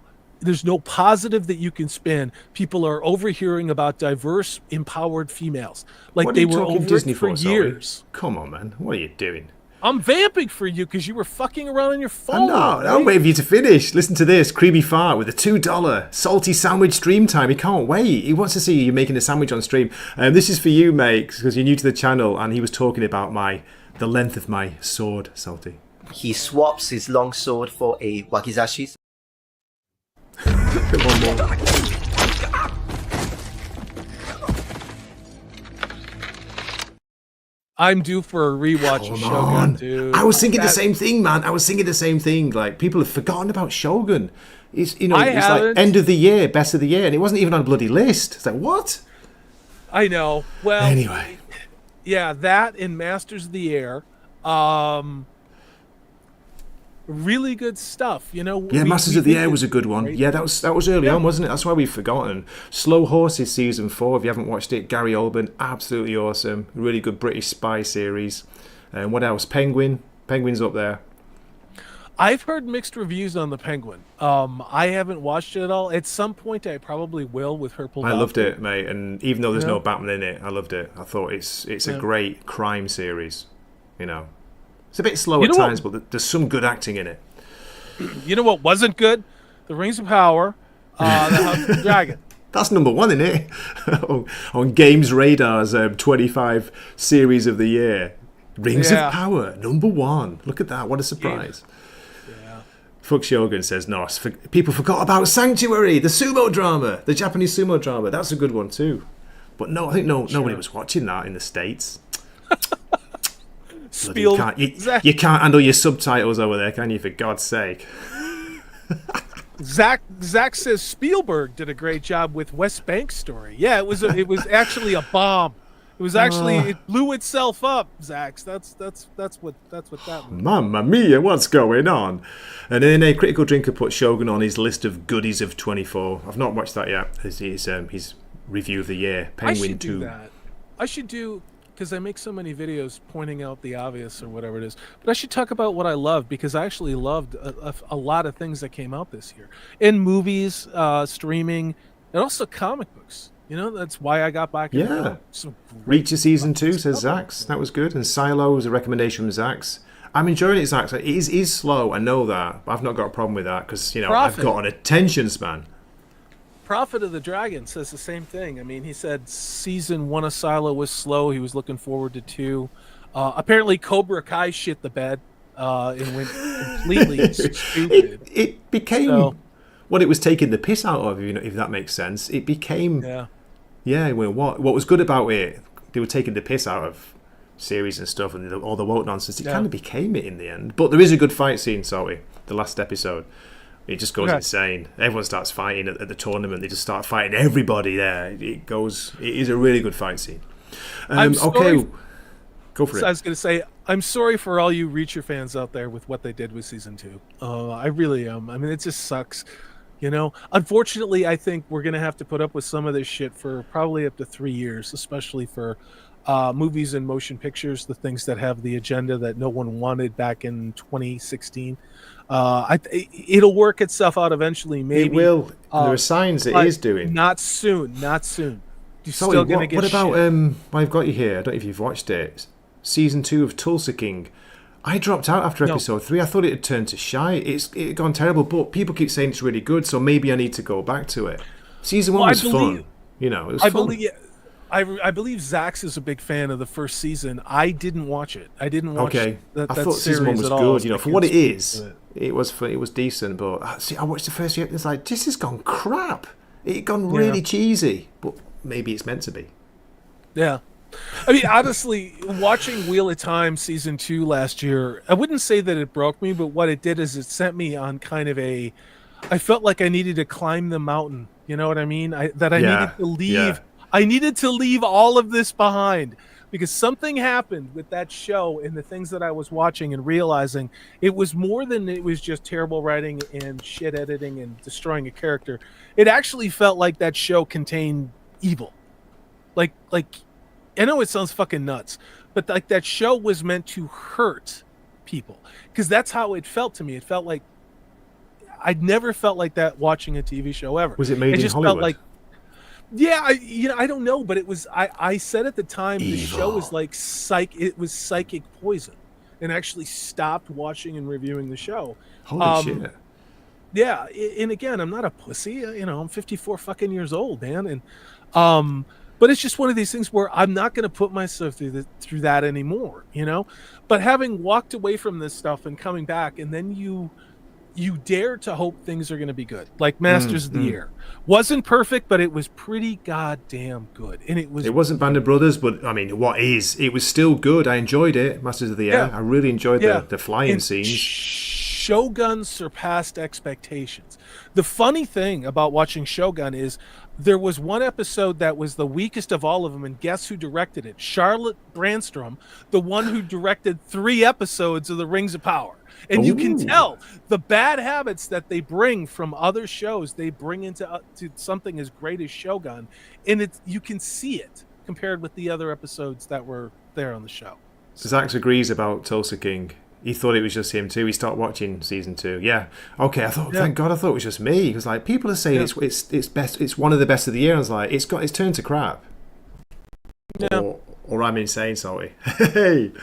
positive that you can spin. People are overhearing about diverse, empowered females. Like what they are you were talking over Disney it for sorry? years. Come on, man. What are you doing? I'm vamping for you because you were fucking around on your phone. No, I'll wait for you to finish. Listen to this. Creamy Fart with a $2 salty sandwich stream time. He can't wait. He wants to see you making a sandwich on stream. This is for you, mate, because you're new to the channel, and he was talking about the length of my sword, Salty. He swaps his long sword for a Wakizashi. One more. I'm due for a rewatch of Shogun, dude. I was thinking the same thing, man. I was thinking the same thing. Like, people have forgotten about Shogun. It's it's like end of the year, best of the year, and it wasn't even on a bloody list. It's like, what? I know. Well, anyway, yeah, that and Masters of the Air. Really good stuff, you know. Yeah, Masters of the Air was a good one. Yeah, that was early on, wasn't it? That's why we've forgotten. Slow Horses season 4. If you haven't watched it, Gary Oldman, absolutely awesome. Really good British spy series. And what else? Penguin's up there. I've heard mixed reviews on the Penguin. I haven't watched it at all. At some point, I probably will with her. I loved it, mate. And even though there's no Batman in it, I loved it. I thought it's a great crime series. You know. It's a bit slow at times, but there's some good acting in it. You know what wasn't good? The Rings of Power, the House of the Dragon. That's number 1, isn't it? on Games Radar's 25 series of the year. Rings of Power, number 1. Look at that. What a surprise. Yeah. Fuck Shogun says, no, people forgot about Sanctuary, the sumo drama, the Japanese sumo drama. That's a good one too. But no, I think nobody was watching that in the States. You can't handle your subtitles over there, can you? For God's sake. Zach says Spielberg did a great job with West Bank Story. Yeah, it was actually a bomb. It was actually it blew itself up. Zach, that's what that was. Mamma mia, what's going on? And then a Critical Drinker put Shogun on his list of goodies of 24. I've not watched that yet. His review of the year. Penguin 2. I should do. Because I make so many videos pointing out the obvious or whatever it is. But I should talk about what I love, because I actually loved a lot of things that came out this year. In movies, streaming, and also comic books. You know, that's why I got back into Reacher Season 2, says Zax. That was good. And Silo was a recommendation from Zax. I'm enjoying it, Zax. It is slow, I know that. But I've not got a problem with that, because, I've got an attention span. Prophet of the Dragon says the same thing. I mean, he said season 1 of Silo was slow. He was looking forward to 2. Apparently, Cobra Kai shit the bed and went completely stupid. It became what it was taking the piss out of, if that makes sense. It became what was good about it? They were taking the piss out of series and stuff and all the woke nonsense. It kind of became it in the end. But there is a good fight scene, Salty. The last episode. It just goes insane. Everyone starts fighting at the tournament. They just start fighting everybody there. It is a really good fight scene. Okay, go for it. I was going to say, I'm sorry for all you Reacher fans out there with what they did with season 2. I really am. I mean, it just sucks. Unfortunately, I think we're going to have to put up with some of this shit for probably up to 3 years, especially for movies and motion pictures, the things that have the agenda that no one wanted back in 2016. It'll work itself out eventually. Maybe it will. There are signs it is doing. Not soon. You're still going to get. What about I've got you here. I don't know if you've watched it. Season 2 of Tulsa King. I dropped out after episode 3. I thought it had turned to shite. It had gone terrible, but people keep saying it's really good, so maybe I need to go back to it. Season 1 was fun. It was fun. I believe Zax is a big fan of the first season. I didn't watch it. I didn't watch I thought season 1 was good. For what it is, it was decent. But I watched the first year. It's like, this has gone crap. It gone really cheesy. But maybe it's meant to be. Yeah. I mean, honestly, watching Wheel of Time season 2 last year, I wouldn't say that it broke me, but what it did is it sent me on kind of I felt like I needed to climb the mountain. You know what I mean? I needed to leave. Yeah. I needed to leave all of this behind. because something happened with that show and the things that I was watching and realizing it was more than it was just terrible writing and shit editing and destroying a character. It actually felt like that show contained evil. Like I know it sounds fucking nuts, but like that show was meant to hurt people, because that's how it felt to me. It felt like I'd never felt like that watching a TV show ever. Was it made in Hollywood? Felt like, yeah, I don't know, but it was. I said at the time the show was like it was psychic poison, and actually stopped watching and reviewing the show. Holy shit! Yeah, and again, I'm not a pussy. I'm 54 fucking years old, man, and but it's just one of these things where I'm not going to put myself through that anymore, But having walked away from this stuff and coming back, and then you dare to hope things are going to be good. Like Masters of the Air wasn't perfect, but it was pretty goddamn good, and it wasn't Band of Brothers, but I mean, it was still good. I enjoyed it. Masters of the Air. I really enjoyed the flying scenes. Shogun surpassed expectations. The funny thing about watching Shogun is there was one episode that was the weakest of all of them, and guess who directed it? Charlotte Brandstrom, the one who directed 3 episodes of The Rings of Power. And you can tell the bad habits that they bring from other shows, they bring into to something as great as Shogun, and you can see it compared with the other episodes that were there on the show. Zax agrees about Tulsa King. He thought it was just him too. He started watching season 2. Yeah. Okay. Thank God. I thought it was just me. Because like people are saying it's best. It's one of the best of the year. I was like, it's turned to crap. Yeah. Or I'm insane. Sorry. Hey.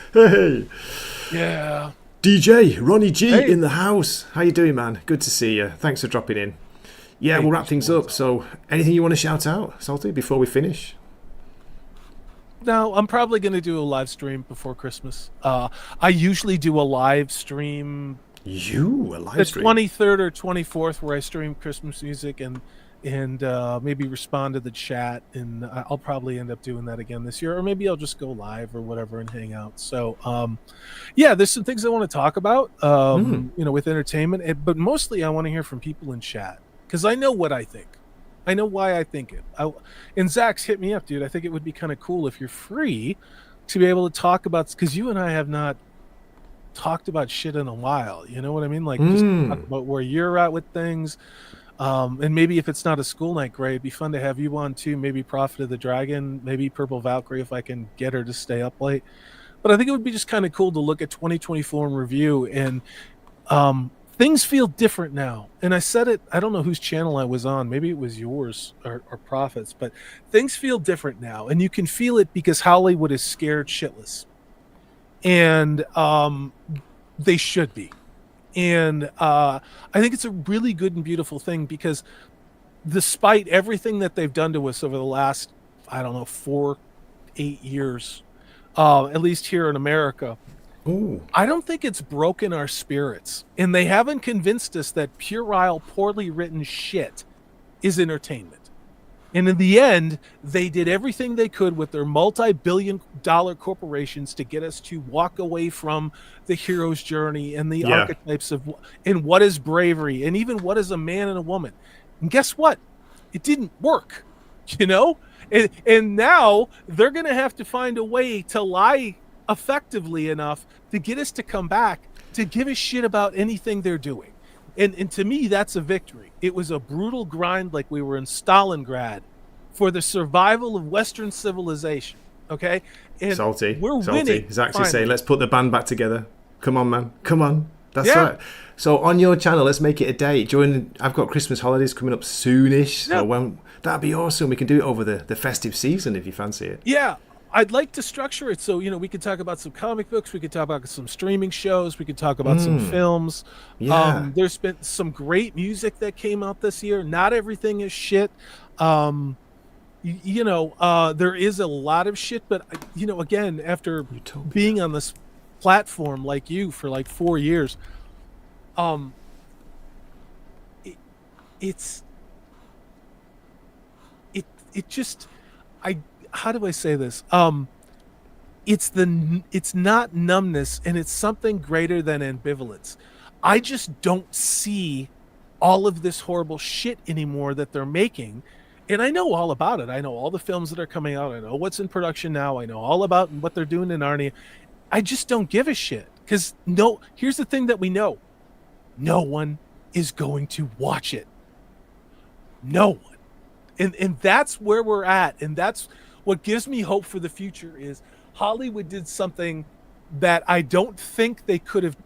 Yeah. DJ Ronnie G in the house. How you doing, man? Good to see you. Thanks for dropping in. Yeah, we'll wrap things up. So, anything you want to shout out, Salty, before we finish? No, I'm probably going to do a live stream before Christmas. I usually do a live stream. A live stream? The 23rd or 24th, where I stream Christmas music and maybe respond to the chat. And I'll probably end up doing that again this year, or maybe I'll just go live or whatever and hang out. So, there's some things I want to talk about, with entertainment, but mostly I want to hear from people in chat, because I know what I think. I know why I think it. And Zach's hit me up, dude. I think it would be kind of cool if you're free to be able to talk about, because you and I have not talked about shit in a while. You know what I mean? Like just talk about where you're at with things. And maybe if it's not a school night, Gray, it'd be fun to have you on too. Maybe Prophet of the Dragon, maybe Purple Valkyrie if I can get her to stay up late. But I think it would be just kind of cool to look at 2024 in review, and things feel different now. And I said it, I don't know whose channel I was on. Maybe it was yours or Prophet's, but things feel different now. And you can feel it because Hollywood is scared shitless. And they should be. And I think it's a really good and beautiful thing, because despite everything that they've done to us over the last, 4-8 years, at least here in America, I don't think it's broken our spirits. And they haven't convinced us that puerile, poorly written shit is entertainment. And in the end, they did everything they could with their multi-billion-dollar corporations to get us to walk away from the hero's journey and the archetypes of and what is bravery and even what is a man and a woman. And guess what? It didn't work, And now they're going to have to find a way to lie effectively enough to get us to come back to give a shit about anything they're doing. And to me, that's a victory. It was a brutal grind, like we were in Stalingrad, for the survival of Western civilization. Okay? And we're winning. Zach's saying, let's put the band back together. Come on, man. Come on. That's right. So on your channel, let's make it a date. I've got Christmas holidays coming up soonish. So that'd be awesome. We can do it over the festive season if you fancy it. Yeah. I'd like to structure it so, we could talk about some comic books, we could talk about some streaming shows, we could talk about some films. Yeah. There's been some great music that came out this year. Not everything is shit. There is a lot of shit, but, again, after being on this platform like you for like 4 years, how do I say this? It's not numbness, and it's something greater than ambivalence. I just don't see all of this horrible shit anymore that they're making, And I know all about it. I know all the films that are coming out. I know what's in production now. I know all about what they're doing in Narnia. I just don't give a shit. Because here's the thing that we know. No one is going to watch it. No one. And that's where we're at. And that's what gives me hope for the future is Hollywood did something that I don't think they could have,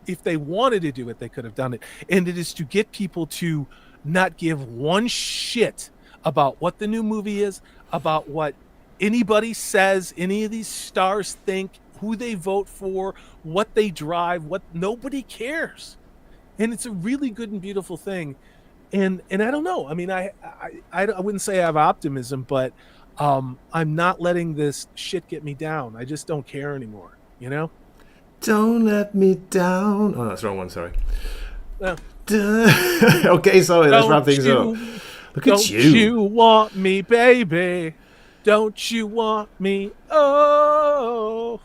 if they wanted to do it, they could have done it. And it is to get people to not give one shit about what the new movie is, about what anybody says, any of these stars think, who they vote for, what they drive, what nobody cares. And it's a really good and beautiful thing. And I don't know. I mean, I wouldn't say I have optimism, but I'm not letting this shit get me down. I just don't care anymore, you know? Don't let me down. Oh, that's the wrong one, sorry. No. Okay, sorry, let's wrap things up. Look at you. Don't you want me, baby? Don't you want me? Oh.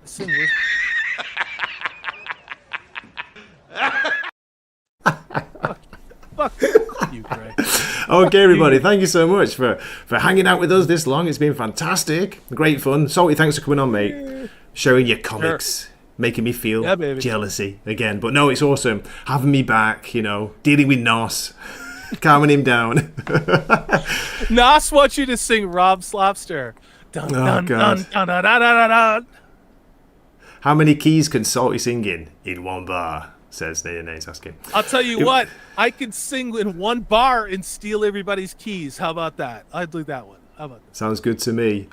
Sing with. Fuck you, Greg. Okay, everybody, thank you so much for hanging out with us this long. It's been fantastic. Great fun. Salty, thanks for coming on, mate. Sharing your comics. Making me feel jealousy again. But no, it's awesome. Having me back, you know, dealing with Nos. Calming him down. Nos wants you to sing Rob's Lobster. Dun, dun, dun, dun, dun, dun, dun, dun. How many keys can Salty sing in one bar? Says Nate's asking. I'll tell you what, I can sing in one bar and steal everybody's keys. How about that? I'd do that one. How about that? Sounds good to me.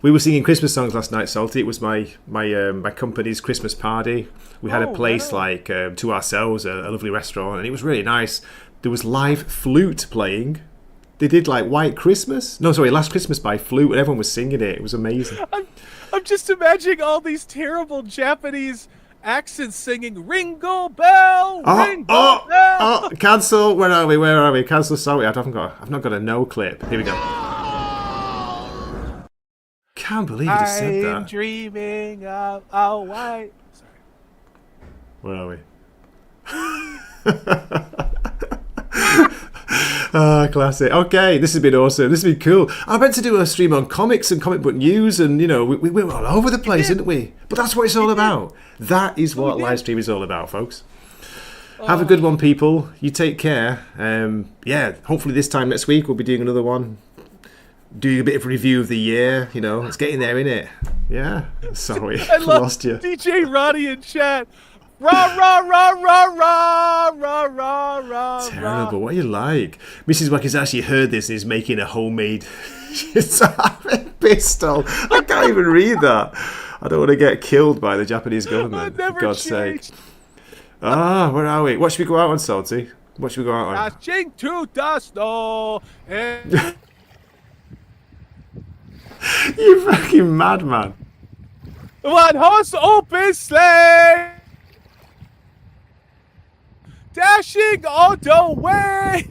We were singing Christmas songs last night, Salty. It was my company's Christmas party. We had a place to ourselves, a lovely restaurant, and it was really nice. There was live flute playing. They did like White Christmas. No, sorry, Last Christmas by Flute, and everyone was singing it. It was amazing. I'm just imagining all these terrible Japanese accents singing Ringo Bell, Ringo Bell. Oh, cancel. Where are we? Cancel. Sorry, I've not got a no clip. Here we go. Can't believe you just said that. I'm dreaming of a white. Sorry. Where are we? Classic. Okay, this has been awesome. This has been cool. I meant to do a stream on comics and comic book news, and you know, we were all over the place, didn't we? But that's what it's all about. That is what live stream is all about, folks. Have a good one, people. You take care. Yeah, hopefully this time next week we'll be doing another one. Doing a bit of a review of the year, you know. It's getting there, innit? Yeah. Sorry, I lost you. DJ Ronnie in chat. Rah, rah, rah, rah, rah, rah, rah, rah. Terrible. What are you like? Mrs. Wakizashi heard this and is making a homemade pistol. I can't even read that. I don't want to get killed by the Japanese government, for God's sake. Where are we? What should we go out on, Salty? What should we go out on? To Dusto. You fucking madman. One horse open sleigh. Dashing all the way.